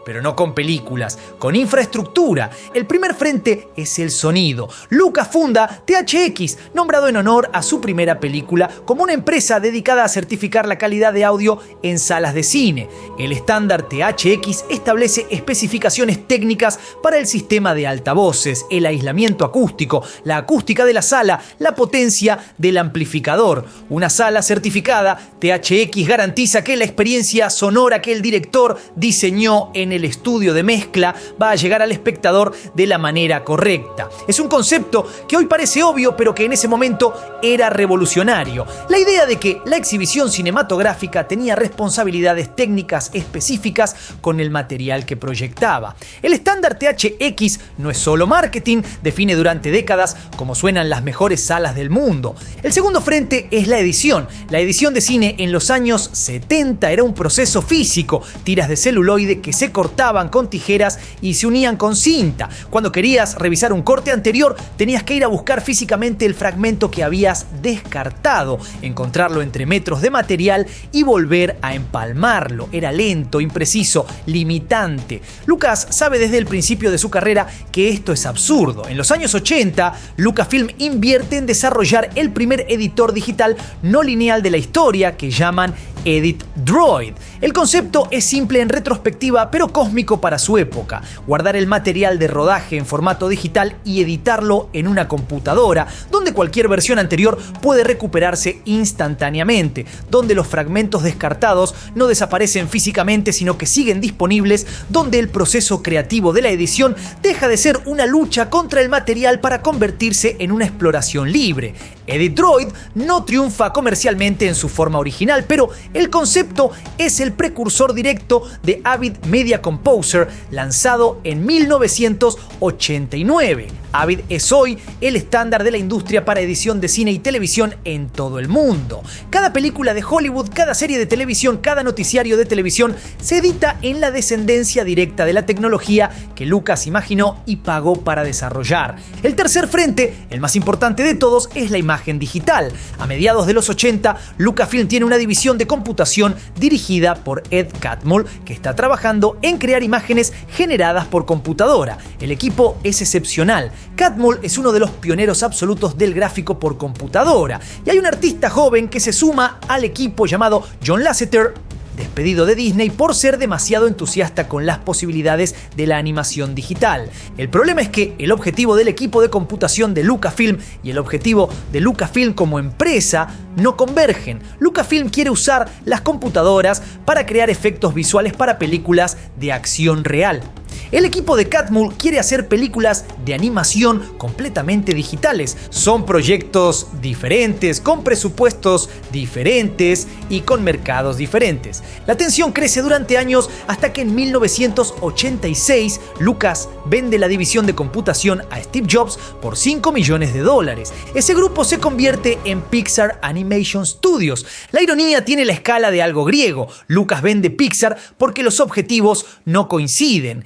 Pero no con películas, con infraestructura. El primer frente es el sonido. Lucas funda THX, nombrado en honor a su primera película, como una empresa dedicada a certificar la calidad de audio en salas de cine. El estándar THX establece especificaciones técnicas para el sistema de altavoces, el aislamiento acústico, la acústica de la sala, la potencia del amplificador. Una sala certificada, THX garantiza que la experiencia sonora que el director diseñó en el estudio de mezcla va a llegar al espectador de la manera correcta. Es un concepto que hoy parece obvio, pero que en ese momento era revolucionario. La idea de que la exhibición cinematográfica tenía responsabilidades técnicas específicas con el material que proyectaba. El estándar THX no es solo marketing, define durante décadas cómo suenan las mejores salas del mundo. El segundo frente es la edición. La edición de cine en los años 70 era un proceso físico, tiras de celuloide que se cortaban cortaban con tijeras y se unían con cinta. Cuando querías revisar un corte anterior, tenías que ir a buscar físicamente el fragmento que habías descartado, encontrarlo entre metros de material y volver a empalmarlo. Era lento, impreciso, limitante. Lucas sabe desde el principio de su carrera que esto es absurdo. En los años 80, Lucasfilm invierte en desarrollar el primer editor digital no lineal de la historia, que llaman Edit Droid. El concepto es simple en retrospectiva, pero cósmico para su época. Guardar el material de rodaje en formato digital y editarlo en una computadora, donde cualquier versión anterior puede recuperarse instantáneamente, donde los fragmentos descartados no desaparecen físicamente, sino que siguen disponibles, donde el proceso creativo de la edición deja de ser una lucha contra el material para convertirse en una exploración libre. Edit Droid no triunfa comercialmente en su forma original, pero el concepto es el precursor directo de Avid Media Composer, lanzado en 1989. Avid es hoy el estándar de la industria para edición de cine y televisión en todo el mundo. Cada película de Hollywood, cada serie de televisión, cada noticiario de televisión se edita en la descendencia directa de la tecnología que Lucas imaginó y pagó para desarrollar. El tercer frente, el más importante de todos, es la imagen digital. A mediados de los 80, Lucasfilm tiene una división de computación dirigida por Ed Catmull, que está trabajando en crear imágenes generadas por computadora. El equipo es excepcional. Catmull es uno de los pioneros absolutos del gráfico por computadora, y hay un artista joven que se suma al equipo llamado John Lasseter, despedido de Disney por ser demasiado entusiasta con las posibilidades de la animación digital. El problema es que el objetivo del equipo de computación de Lucasfilm y el objetivo de Lucasfilm como empresa no convergen. Lucasfilm quiere usar las computadoras para crear efectos visuales para películas de acción real. El equipo de Catmull quiere hacer películas de animación completamente digitales. Son proyectos diferentes, con presupuestos diferentes y con mercados diferentes. La tensión crece durante años hasta que en 1986 Lucas vende la división de computación a Steve Jobs por $5 millones. Ese grupo se convierte en Pixar Animation Studios. La ironía tiene la escala de algo griego. Lucas vende Pixar porque los objetivos no coinciden.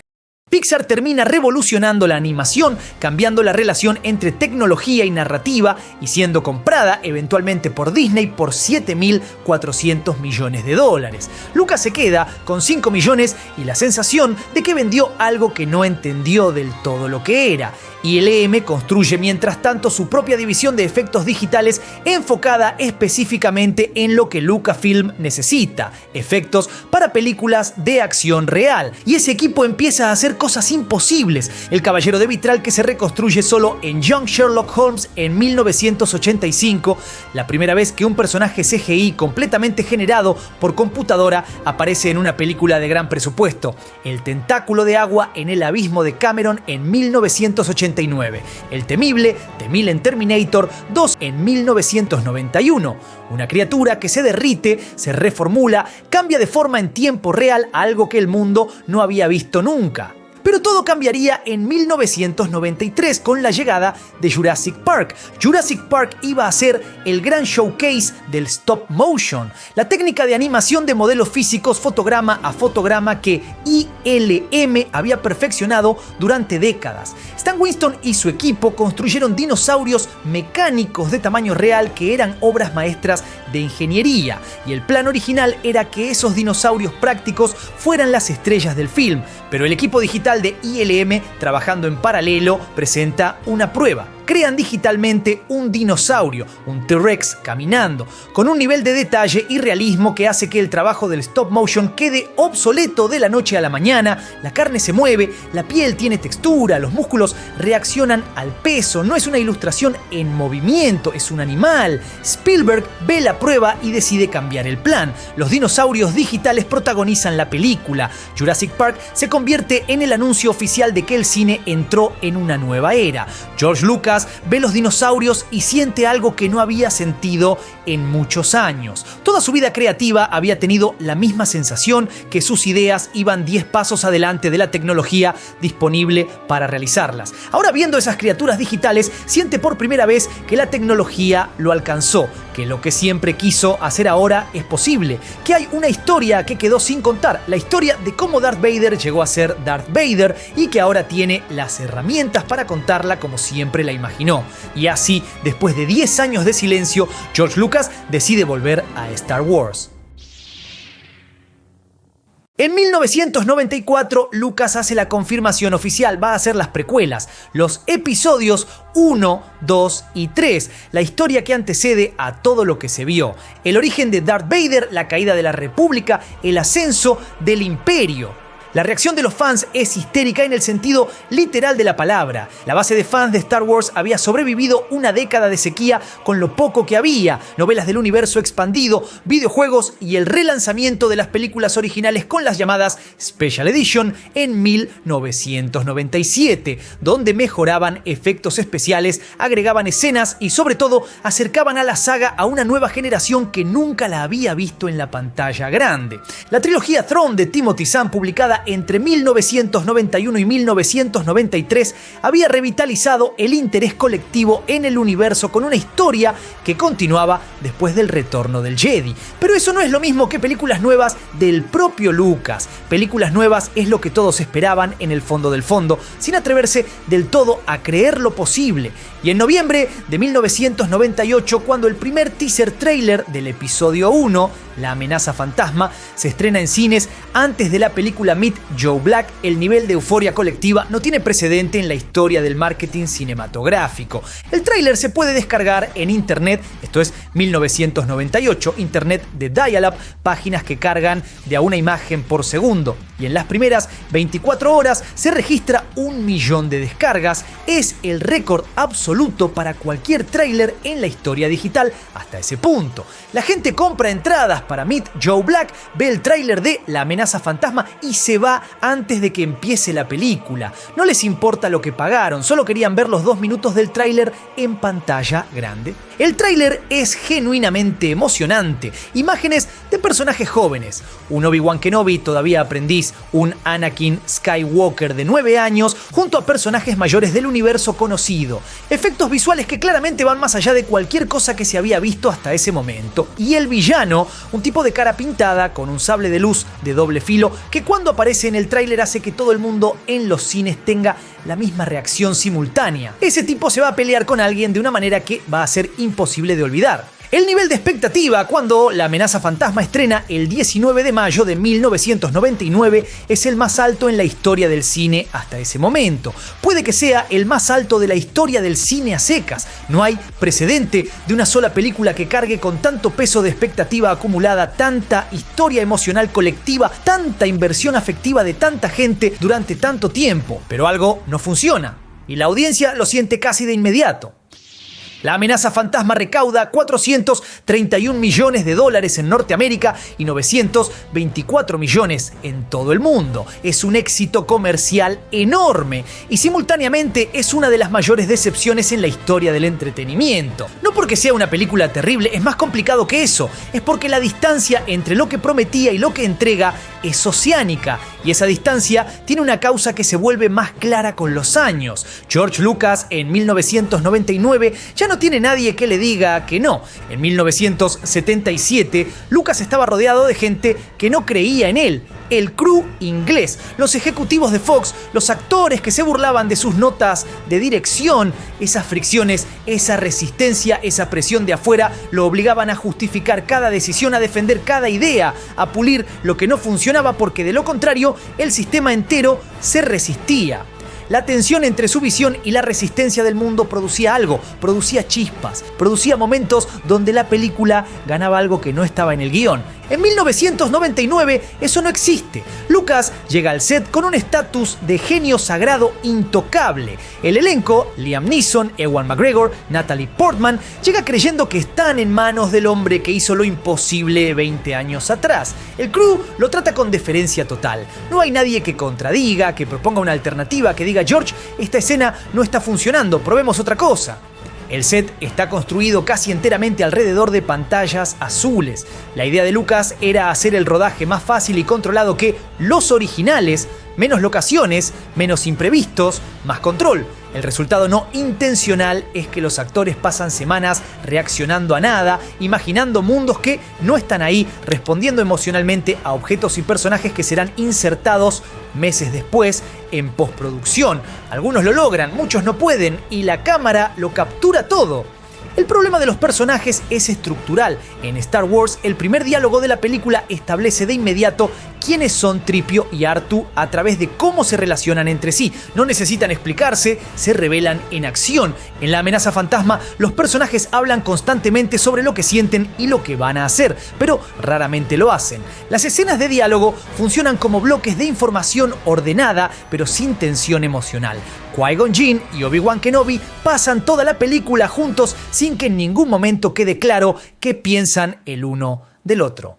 Pixar termina revolucionando la animación, cambiando la relación entre tecnología y narrativa y siendo comprada eventualmente por Disney por $7.400 millones. Lucas se queda con 5 millones y la sensación de que vendió algo que no entendió del todo lo que era. ILM construye mientras tanto su propia división de efectos digitales enfocada específicamente en lo que Lucasfilm necesita, efectos para películas de acción real. Y ese equipo empieza a hacer cosas imposibles. El caballero de vitral que se reconstruye solo en Young Sherlock Holmes en 1985, la primera vez que un personaje CGI completamente generado por computadora aparece en una película de gran presupuesto. El tentáculo de agua en el abismo de Cameron en 1989. El temible Temil en Terminator 2 en 1991. Una criatura que se derrite, se reformula, cambia de forma en tiempo real a algo que el mundo no había visto nunca. Pero todo cambiaría en 1993 con la llegada de Jurassic Park. Jurassic Park iba a ser el gran showcase del stop motion, la técnica de animación de modelos físicos fotograma a fotograma que ILM había perfeccionado durante décadas. Stan Winston y su equipo construyeron dinosaurios mecánicos de tamaño real que eran obras maestras de ingeniería, y el plan original era que esos dinosaurios prácticos fueran las estrellas del film, pero el equipo digital de ILM, trabajando en paralelo, presenta una prueba. Crean digitalmente un dinosaurio, un T-Rex caminando, con un nivel de detalle y realismo que hace que el trabajo del stop motion quede obsoleto de la noche a la mañana. La carne se mueve, la piel tiene textura, los músculos reaccionan al peso, no es una ilustración en movimiento, es un animal. Spielberg ve la prueba y decide cambiar el plan. Los dinosaurios digitales protagonizan la película. Jurassic Park se convierte en el anuncio oficial de que el cine entró en una nueva era. George Lucas ve los dinosaurios y siente algo que no había sentido en muchos años. Toda su vida creativa había tenido la misma sensación, que sus ideas iban 10 pasos adelante de la tecnología disponible para realizarlas. Ahora, viendo esas criaturas digitales, siente por primera vez que la tecnología lo alcanzó, que lo que siempre quiso hacer ahora es posible, que hay una historia que quedó sin contar, la historia de cómo Darth Vader llegó a ser Darth Vader y que ahora tiene las herramientas para contarla como siempre la imaginó. Y así, después de 10 años de silencio, George Lucas decide volver a Star Wars. En 1994, Lucas hace la confirmación oficial, va a hacer las precuelas, los episodios 1, 2 y 3, la historia que antecede a todo lo que se vio, el origen de Darth Vader, la caída de la República, el ascenso del Imperio. La reacción de los fans es histérica en el sentido literal de la palabra. La base de fans de Star Wars había sobrevivido una década de sequía con lo poco que había, novelas del universo expandido, videojuegos y el relanzamiento de las películas originales con las llamadas Special Edition en 1997, donde mejoraban efectos especiales, agregaban escenas y sobre todo acercaban a la saga a una nueva generación que nunca la había visto en la pantalla grande. La trilogía Throne de Timothy Zahn, publicada entre 1991 y 1993, había revitalizado el interés colectivo en el universo con una historia que continuaba después del retorno del Jedi. Pero eso no es lo mismo que películas nuevas del propio Lucas. Películas nuevas es lo que todos esperaban en el fondo del fondo, sin atreverse del todo a creer lo posible. Y en noviembre de 1998, cuando el primer teaser trailer del episodio 1, La amenaza fantasma, se estrena en cines antes de la película Meet Joe Black, el nivel de euforia colectiva no tiene precedente en la historia del marketing cinematográfico. El tráiler se puede descargar en internet, esto es 1998, internet de dial-up, páginas que cargan de a una imagen por segundo. Y en las primeras 24 horas se registra 1 millón de descargas. Es el récord absoluto para cualquier tráiler en la historia digital hasta ese punto. La gente compra entradas para Meet Joe Black, ve el tráiler de La amenaza fantasma y se va antes de que empiece la película. No les importa lo que pagaron, solo querían ver los 2 minutos del tráiler en pantalla grande. El tráiler es genuinamente emocionante. Imágenes de personajes jóvenes. Un Obi-Wan Kenobi todavía aprendiz, un Anakin Skywalker de 9 años, junto a personajes mayores del universo conocido. Efectos visuales que claramente van más allá de cualquier cosa que se había visto hasta ese momento. Y el villano, un tipo de cara pintada con un sable de luz de doble filo, que cuando aparece en el tráiler hace que todo el mundo en los cines tenga la misma reacción simultánea. Ese tipo se va a pelear con alguien de una manera que va a ser imposible de olvidar. El nivel de expectativa cuando La amenaza fantasma estrena el 19 de mayo de 1999 es el más alto en la historia del cine hasta ese momento. Puede que sea el más alto de la historia del cine a secas. No hay precedente de una sola película que cargue con tanto peso de expectativa acumulada, tanta historia emocional colectiva, tanta inversión afectiva de tanta gente durante tanto tiempo. Pero algo no funciona y la audiencia lo siente casi de inmediato. La amenaza fantasma recauda $431 millones en Norteamérica y 924 millones en todo el mundo. Es un éxito comercial enorme y simultáneamente es una de las mayores decepciones en la historia del entretenimiento. No porque sea una película terrible, es más complicado que eso. Es porque la distancia entre lo que prometía y lo que entrega es oceánica. Y esa distancia tiene una causa que se vuelve más clara con los años. George Lucas en 1999 ya no tiene nadie que le diga que no. En 1977, Lucas estaba rodeado de gente que no creía en él. El crew inglés, los ejecutivos de Fox, los actores que se burlaban de sus notas de dirección, esas fricciones, esa resistencia, esa presión de afuera lo obligaban a justificar cada decisión, a defender cada idea, a pulir lo que no funcionaba porque de lo contrario el sistema entero se resistía. La tensión entre su visión y la resistencia del mundo producía algo, producía chispas, producía momentos donde la película ganaba algo que no estaba en el guión. En 1999 eso no existe. Lucas llega al set con un estatus de genio sagrado intocable. El elenco, Liam Neeson, Ewan McGregor, Natalie Portman, llega creyendo que están en manos del hombre que hizo lo imposible 20 años atrás. El crew lo trata con deferencia total. No hay nadie que contradiga, que proponga una alternativa, que diga: George, esta escena no está funcionando, probemos otra cosa. El set está construido casi enteramente alrededor de pantallas azules. La idea de Lucas era hacer el rodaje más fácil y controlado que los originales, Menos locaciones, menos imprevistos, más control. El resultado no intencional es que los actores pasan semanas reaccionando a nada, imaginando mundos que no están ahí, respondiendo emocionalmente a objetos y personajes que serán insertados meses después en postproducción. Algunos lo logran, muchos no pueden, y la cámara lo captura todo. El problema de los personajes es estructural. En Star Wars, el primer diálogo de la película establece de inmediato quiénes son Tripio y R2 a través de cómo se relacionan entre sí. No necesitan explicarse, se revelan en acción. En La amenaza fantasma, los personajes hablan constantemente sobre lo que sienten y lo que van a hacer, pero raramente lo hacen. Las escenas de diálogo funcionan como bloques de información ordenada, pero sin tensión emocional. Qui-Gon Jinn y Obi-Wan Kenobi pasan toda la película juntos sin que en ningún momento quede claro qué piensan el uno del otro.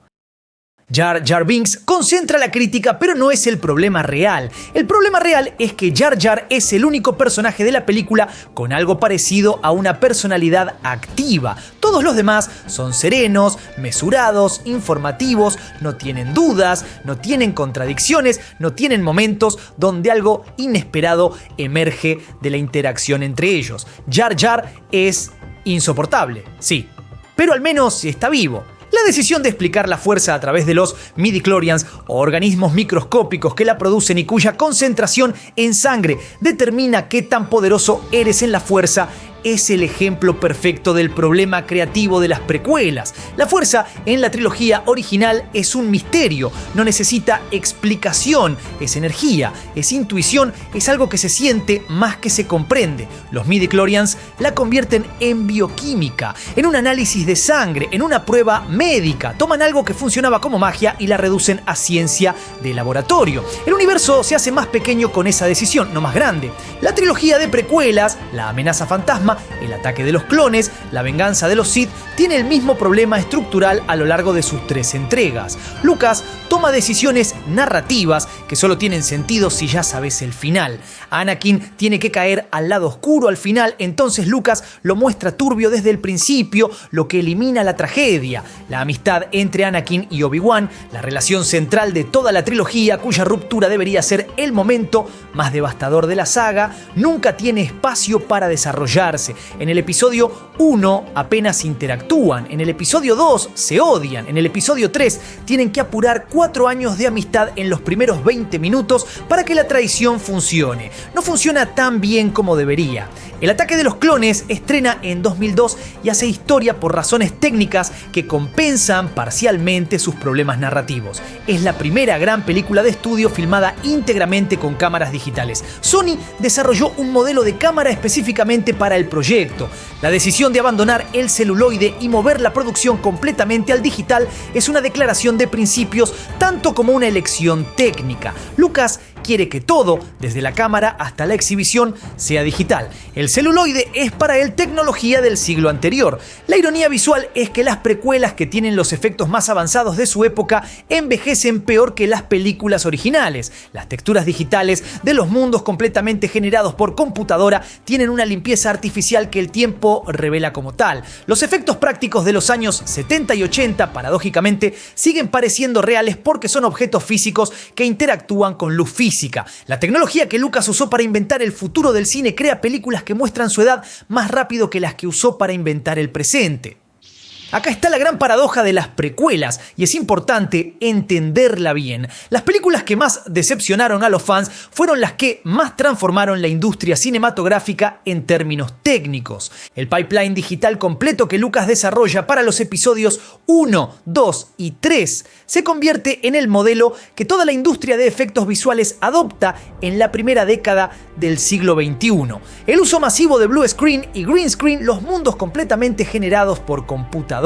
Jar Jar Binks concentra la crítica, pero no es el problema real. El problema real es que Jar Jar es el único personaje de la película con algo parecido a una personalidad activa. Todos los demás son serenos, mesurados, informativos, no tienen dudas, no tienen contradicciones, no tienen momentos donde algo inesperado emerge de la interacción entre ellos. Jar Jar es insoportable, sí, pero al menos está vivo. La decisión de explicar la fuerza a través de los midichlorians o organismos microscópicos que la producen y cuya concentración en sangre determina qué tan poderoso eres en la fuerza es el ejemplo perfecto del problema creativo de las precuelas. La fuerza en la trilogía original es un misterio, no necesita explicación, es energía, es intuición, es algo que se siente más que se comprende. Los midichlorians la convierten en bioquímica, en un análisis de sangre, en una prueba médica. Toman algo que funcionaba como magia y la reducen a ciencia de laboratorio. El universo se hace más pequeño con esa decisión, no más grande. La trilogía de precuelas, La amenaza fantasma, El ataque de los clones, La venganza de los Sith, tiene el mismo problema estructural a lo largo de sus 3 entregas. Lucas toma decisiones narrativas que solo tienen sentido si ya sabes el final. Anakin tiene que caer al lado oscuro al final, entonces Lucas lo muestra turbio desde el principio, lo que elimina la tragedia. La amistad entre Anakin y Obi-Wan, la relación central de toda la trilogía, cuya ruptura debería ser el momento más devastador de la saga, nunca tiene espacio para desarrollarse. En el episodio 1 apenas interactúan, en el episodio 2 se odian, en el episodio 3 tienen que apurar 4 años de amistad en los primeros 20 minutos para que la traición funcione. No funciona tan bien como debería. El ataque de los clones estrena en 2002 y hace historia por razones técnicas que compensan parcialmente sus problemas narrativos. Es la primera gran película de estudio filmada íntegramente con cámaras digitales. Sony desarrolló un modelo de cámara específicamente para el proyecto. La decisión de abandonar el celuloide y mover la producción completamente al digital es una declaración de principios tanto como una elección técnica. Lucas quiere que todo, desde la cámara hasta la exhibición, sea digital. El celuloide es para él tecnología del siglo anterior. La ironía visual es que las precuelas, que tienen los efectos más avanzados de su época, envejecen peor que las películas originales. Las texturas digitales de los mundos completamente generados por computadora tienen una limpieza artificial que el tiempo revela como tal. Los efectos prácticos de los años 70 y 80, paradójicamente, siguen pareciendo reales porque son objetos físicos que interactúan con luz física. La tecnología que Lucas usó para inventar el futuro del cine crea películas que muestran su edad más rápido que las que usó para inventar el presente. Acá está la gran paradoja de las precuelas, y es importante entenderla bien. Las películas que más decepcionaron a los fans fueron las que más transformaron la industria cinematográfica en términos técnicos. El pipeline digital completo que Lucas desarrolla para los episodios 1, 2 y 3 se convierte en el modelo que toda la industria de efectos visuales adopta en la primera década del siglo XXI. El uso masivo de blue screen y green screen, los mundos completamente generados por computadora,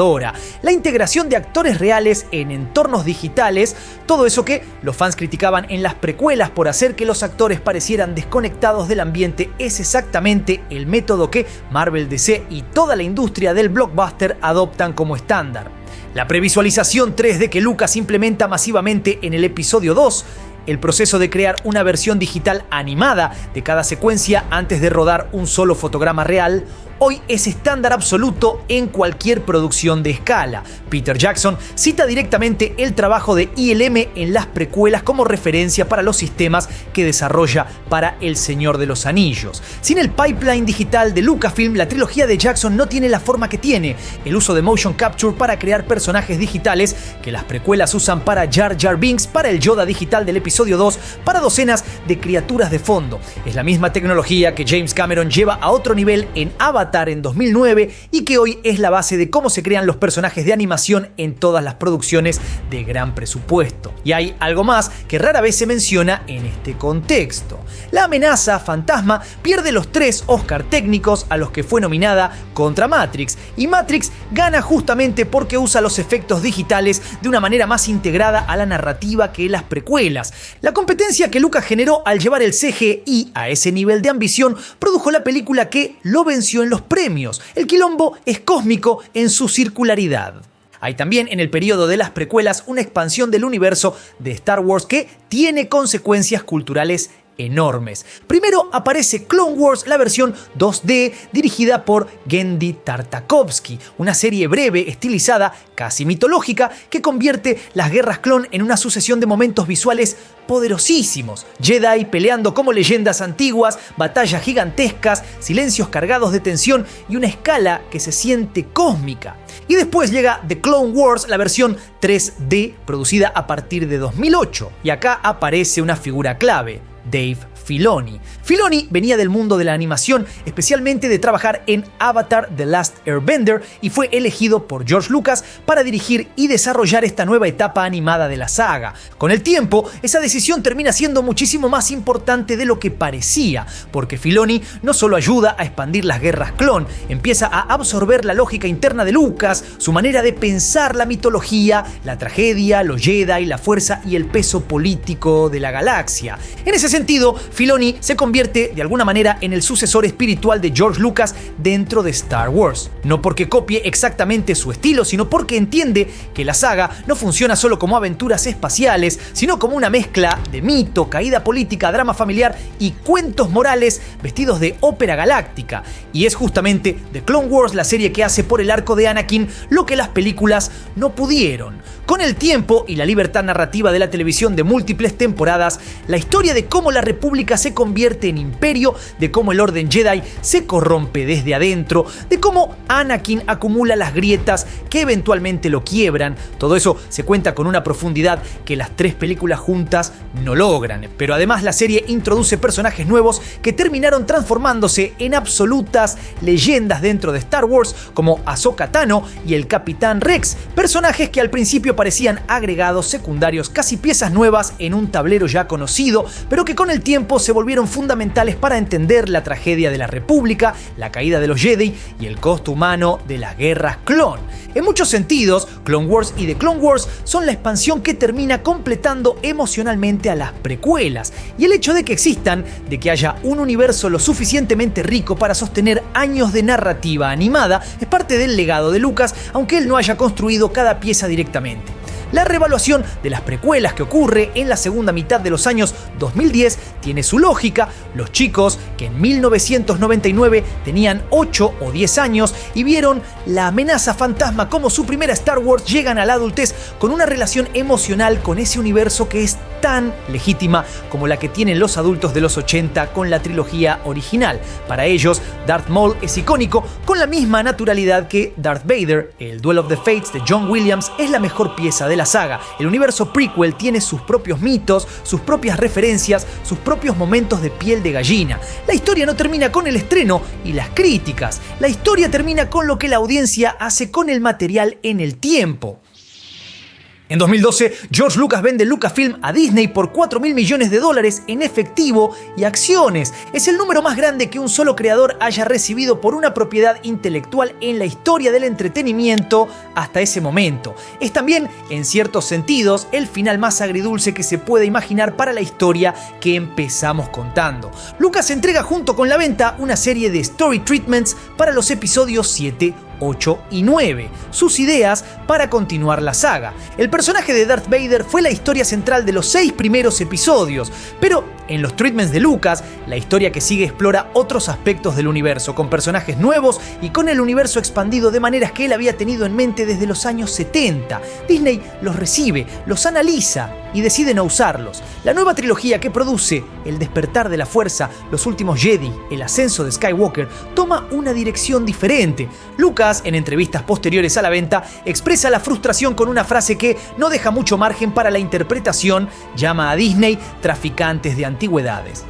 la integración de actores reales en entornos digitales, todo eso que los fans criticaban en las precuelas por hacer que los actores parecieran desconectados del ambiente, es exactamente el método que Marvel, DC y toda la industria del blockbuster adoptan como estándar. La previsualización 3D que Lucas implementa masivamente en el episodio 2, el proceso de crear una versión digital animada de cada secuencia antes de rodar un solo fotograma real, hoy es estándar absoluto en cualquier producción de escala. Peter Jackson cita directamente el trabajo de ILM en las precuelas como referencia para los sistemas que desarrolla para El Señor de los Anillos. Sin el pipeline digital de Lucasfilm, la trilogía de Jackson no tiene la forma que tiene. El uso de motion capture para crear personajes digitales que las precuelas usan para Jar Jar Binks, para el Yoda digital del episodio 2, para docenas de criaturas de fondo. Es la misma tecnología que James Cameron lleva a otro nivel en Avatar en 2009 y que hoy es la base de cómo se crean los personajes de animación en todas las producciones de gran presupuesto. Y hay algo más que rara vez se menciona en este contexto. La amenaza fantasma pierde los 3 Oscar técnicos a los que fue nominada contra Matrix, y Matrix gana justamente porque usa los efectos digitales de una manera más integrada a la narrativa que las precuelas. La competencia que Lucas generó al llevar el CGI a ese nivel de ambición produjo la película que lo venció en los premios. El quilombo es cósmico en su circularidad. Hay también en el periodo de las precuelas una expansión del universo de Star Wars que tiene consecuencias culturales enormes. Primero aparece Clone Wars, la versión 2D dirigida por Genndy Tartakovsky, una serie breve, estilizada, casi mitológica, que convierte las guerras clon en una sucesión de momentos visuales poderosísimos. Jedi peleando como leyendas antiguas, batallas gigantescas, silencios cargados de tensión y una escala que se siente cósmica. Y después llega The Clone Wars, la versión 3D, producida a partir de 2008. Y acá aparece una figura clave: Dave Filoni. Filoni venía del mundo de la animación, especialmente de trabajar en Avatar: The Last Airbender, y fue elegido por George Lucas para dirigir y desarrollar esta nueva etapa animada de la saga. Con el tiempo, esa decisión termina siendo muchísimo más importante de lo que parecía, porque Filoni no solo ayuda a expandir las guerras clon, empieza a absorber la lógica interna de Lucas, su manera de pensar la mitología, la tragedia, los Jedi, la fuerza y el peso político de la galaxia. En ese sentido, Filoni se convierte de alguna manera en el sucesor espiritual de George Lucas dentro de Star Wars. No porque copie exactamente su estilo, sino porque entiende que la saga no funciona solo como aventuras espaciales, sino como una mezcla de mito, caída política, drama familiar y cuentos morales vestidos de ópera galáctica. Y es justamente The Clone Wars la serie que hace por el arco de Anakin lo que las películas no pudieron. Con el tiempo y la libertad narrativa de la televisión de múltiples temporadas, la historia de cómo la República se convierte en imperio, de cómo el Orden Jedi se corrompe desde adentro, de cómo Anakin acumula las grietas que eventualmente lo quiebran, todo eso se cuenta con una profundidad que las 3 películas juntas no logran. Pero además la serie introduce personajes nuevos que terminaron transformándose en absolutas leyendas dentro de Star Wars, como Ahsoka Tano y el Capitán Rex, personajes que al principio parecían agregados secundarios, casi piezas nuevas en un tablero ya conocido, pero que con el tiempo se volvieron fundamentales para entender la tragedia de la República, la caída de los Jedi y el costo humano de las guerras clon. En muchos sentidos, Clone Wars y The Clone Wars son la expansión que termina completando emocionalmente a las precuelas, y el hecho de que existan, de que haya un universo lo suficientemente rico para sostener años de narrativa animada, es parte del legado de Lucas, aunque él no haya construido cada pieza directamente. La reevaluación de las precuelas que ocurre en la segunda mitad de los años 2010 tiene su lógica. Los chicos que en 1999 tenían 8 o 10 años y vieron La amenaza fantasma como su primera Star Wars llegan a la adultez con una relación emocional con ese universo que es tan legítima como la que tienen los adultos de los 80 con la trilogía original. Para ellos, Darth Maul es icónico con la misma naturalidad que Darth Vader. El Duel of the Fates de John Williams es la mejor pieza de la saga. El universo prequel tiene sus propios mitos, sus propias referencias, sus propios momentos de piel de gallina. La historia no termina con el estreno y las críticas. La historia termina con lo que la audiencia hace con el material en el tiempo. En 2012, George Lucas vende Lucasfilm a Disney por $4.000 millones en efectivo y acciones. Es el número más grande que un solo creador haya recibido por una propiedad intelectual en la historia del entretenimiento hasta ese momento. Es también, en ciertos sentidos, el final más agridulce que se puede imaginar para la historia que empezamos contando. Lucas entrega junto con la venta una serie de story treatments para los episodios 7, 8 y 9, sus ideas para continuar la saga. El personaje de Darth Vader fue la historia central de los 6 primeros episodios, pero en los treatments de Lucas, la historia que sigue explora otros aspectos del universo, con personajes nuevos y con el universo expandido de maneras que él había tenido en mente desde los años 70. Disney los recibe, los analiza y decide no usarlos. La nueva trilogía que produce El despertar de la fuerza, Los últimos Jedi, El ascenso de Skywalker, toma una dirección diferente. Lucas, en entrevistas posteriores a la venta, expresa la frustración con una frase que no deja mucho margen para la interpretación: llama a Disney traficantes de antigüedades.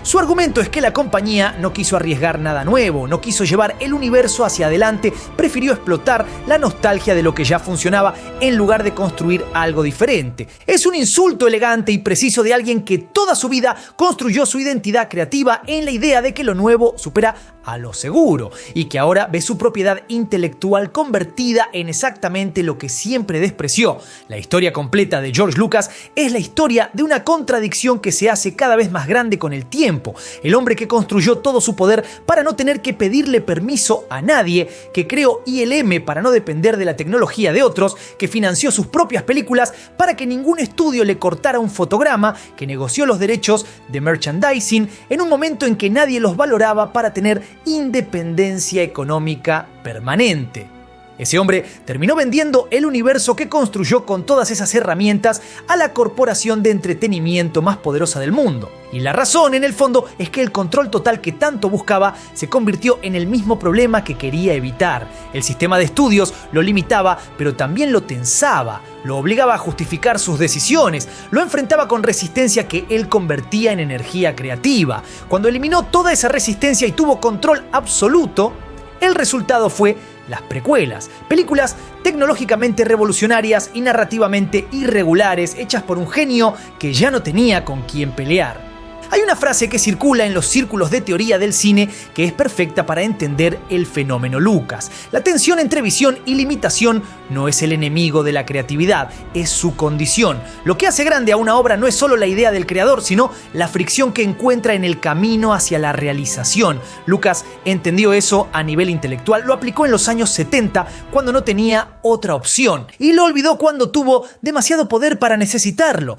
Su argumento es que la compañía no quiso arriesgar nada nuevo, no quiso llevar el universo hacia adelante, prefirió explotar la nostalgia de lo que ya funcionaba en lugar de construir algo diferente. Es un insulto elegante y preciso de alguien que toda su vida construyó su identidad creativa en la idea de que lo nuevo supera a lo seguro y que ahora ve su propiedad intelectual convertida en exactamente lo que siempre despreció. La historia completa de George Lucas es la historia de una contradicción que se hace cada vez más grande con el tiempo. El hombre que construyó todo su poder para no tener que pedirle permiso a nadie, que creó ILM para no depender de la tecnología de otros, que financió sus propias películas para que ningún estudio le cortara un fotograma, que negoció los derechos de merchandising en un momento en que nadie los valoraba para tener independencia económica permanente. Ese hombre terminó vendiendo el universo que construyó con todas esas herramientas a la corporación de entretenimiento más poderosa del mundo. Y la razón, en el fondo, es que el control total que tanto buscaba se convirtió en el mismo problema que quería evitar. El sistema de estudios lo limitaba, pero también lo tensaba, lo obligaba a justificar sus decisiones, lo enfrentaba con resistencia que él convertía en energía creativa. Cuando eliminó toda esa resistencia y tuvo control absoluto, el resultado fue las precuelas, películas tecnológicamente revolucionarias y narrativamente irregulares, hechas por un genio que ya no tenía con quién pelear. Hay una frase que circula en los círculos de teoría del cine que es perfecta para entender el fenómeno Lucas. La tensión entre visión y limitación no es el enemigo de la creatividad, es su condición. Lo que hace grande a una obra no es solo la idea del creador, sino la fricción que encuentra en el camino hacia la realización. Lucas entendió eso a nivel intelectual, lo aplicó en los años 70 cuando no tenía otra opción y lo olvidó cuando tuvo demasiado poder para necesitarlo.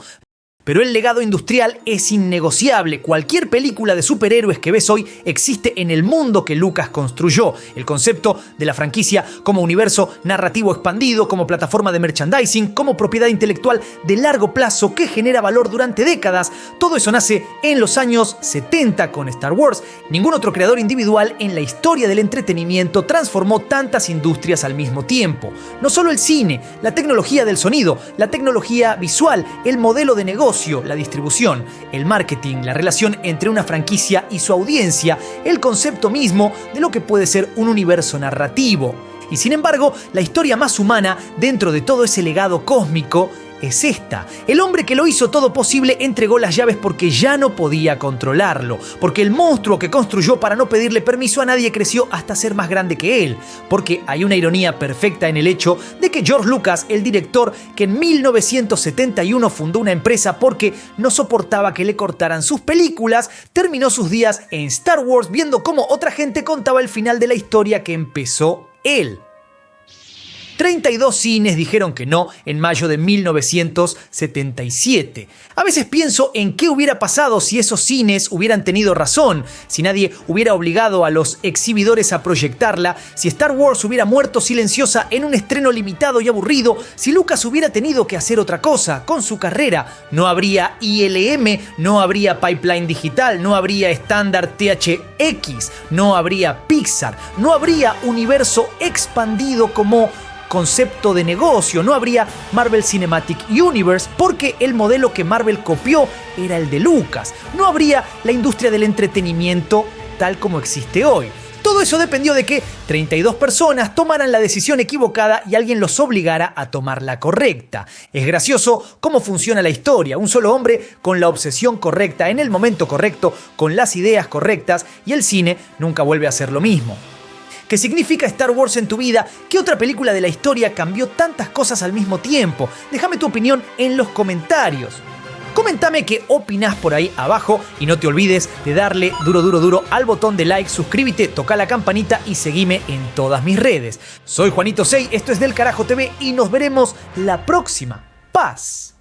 Pero el legado industrial es innegociable. Cualquier película de superhéroes que ves hoy existe en el mundo que Lucas construyó. El concepto de la franquicia como universo narrativo expandido, como plataforma de merchandising, como propiedad intelectual de largo plazo que genera valor durante décadas. Todo eso nace en los años 70 con Star Wars. Ningún otro creador individual en la historia del entretenimiento transformó tantas industrias al mismo tiempo. No solo el cine, la tecnología del sonido, la tecnología visual, el modelo de negocio, la distribución, el marketing, la relación entre una franquicia y su audiencia, el concepto mismo de lo que puede ser un universo narrativo. Y sin embargo, la historia más humana dentro de todo ese legado cósmico es esta. El hombre que lo hizo todo posible entregó las llaves porque ya no podía controlarlo, porque el monstruo que construyó para no pedirle permiso a nadie creció hasta ser más grande que él, porque hay una ironía perfecta en el hecho de que George Lucas, el director que en 1971 fundó una empresa porque no soportaba que le cortaran sus películas, terminó sus días en Star Wars viendo cómo otra gente contaba el final de la historia que empezó él. 32 cines dijeron que no en mayo de 1977. A veces pienso en qué hubiera pasado si esos cines hubieran tenido razón, si nadie hubiera obligado a los exhibidores a proyectarla, si Star Wars hubiera muerto silenciosa en un estreno limitado y aburrido, si Lucas hubiera tenido que hacer otra cosa con su carrera. No habría ILM, no habría Pipeline Digital, no habría estándar THX, no habría Pixar, no habría universo expandido como concepto de negocio, no habría Marvel Cinematic Universe porque el modelo que Marvel copió era el de Lucas, no habría la industria del entretenimiento tal como existe hoy. Todo eso dependió de que 32 personas tomaran la decisión equivocada y alguien los obligara a tomar la correcta. Es gracioso cómo funciona la historia. Un solo hombre con la obsesión correcta en el momento correcto, con las ideas correctas, y el cine nunca vuelve a hacer lo mismo. ¿Qué significa Star Wars en tu vida? ¿Qué otra película de la historia cambió tantas cosas al mismo tiempo? Déjame tu opinión en los comentarios. Coméntame qué opinás por ahí abajo y no te olvides de darle duro al botón de like, suscríbete, toca la campanita y seguime en todas mis redes. Soy Juanito Sey, esto es Del Carajo TV y nos veremos la próxima. Paz.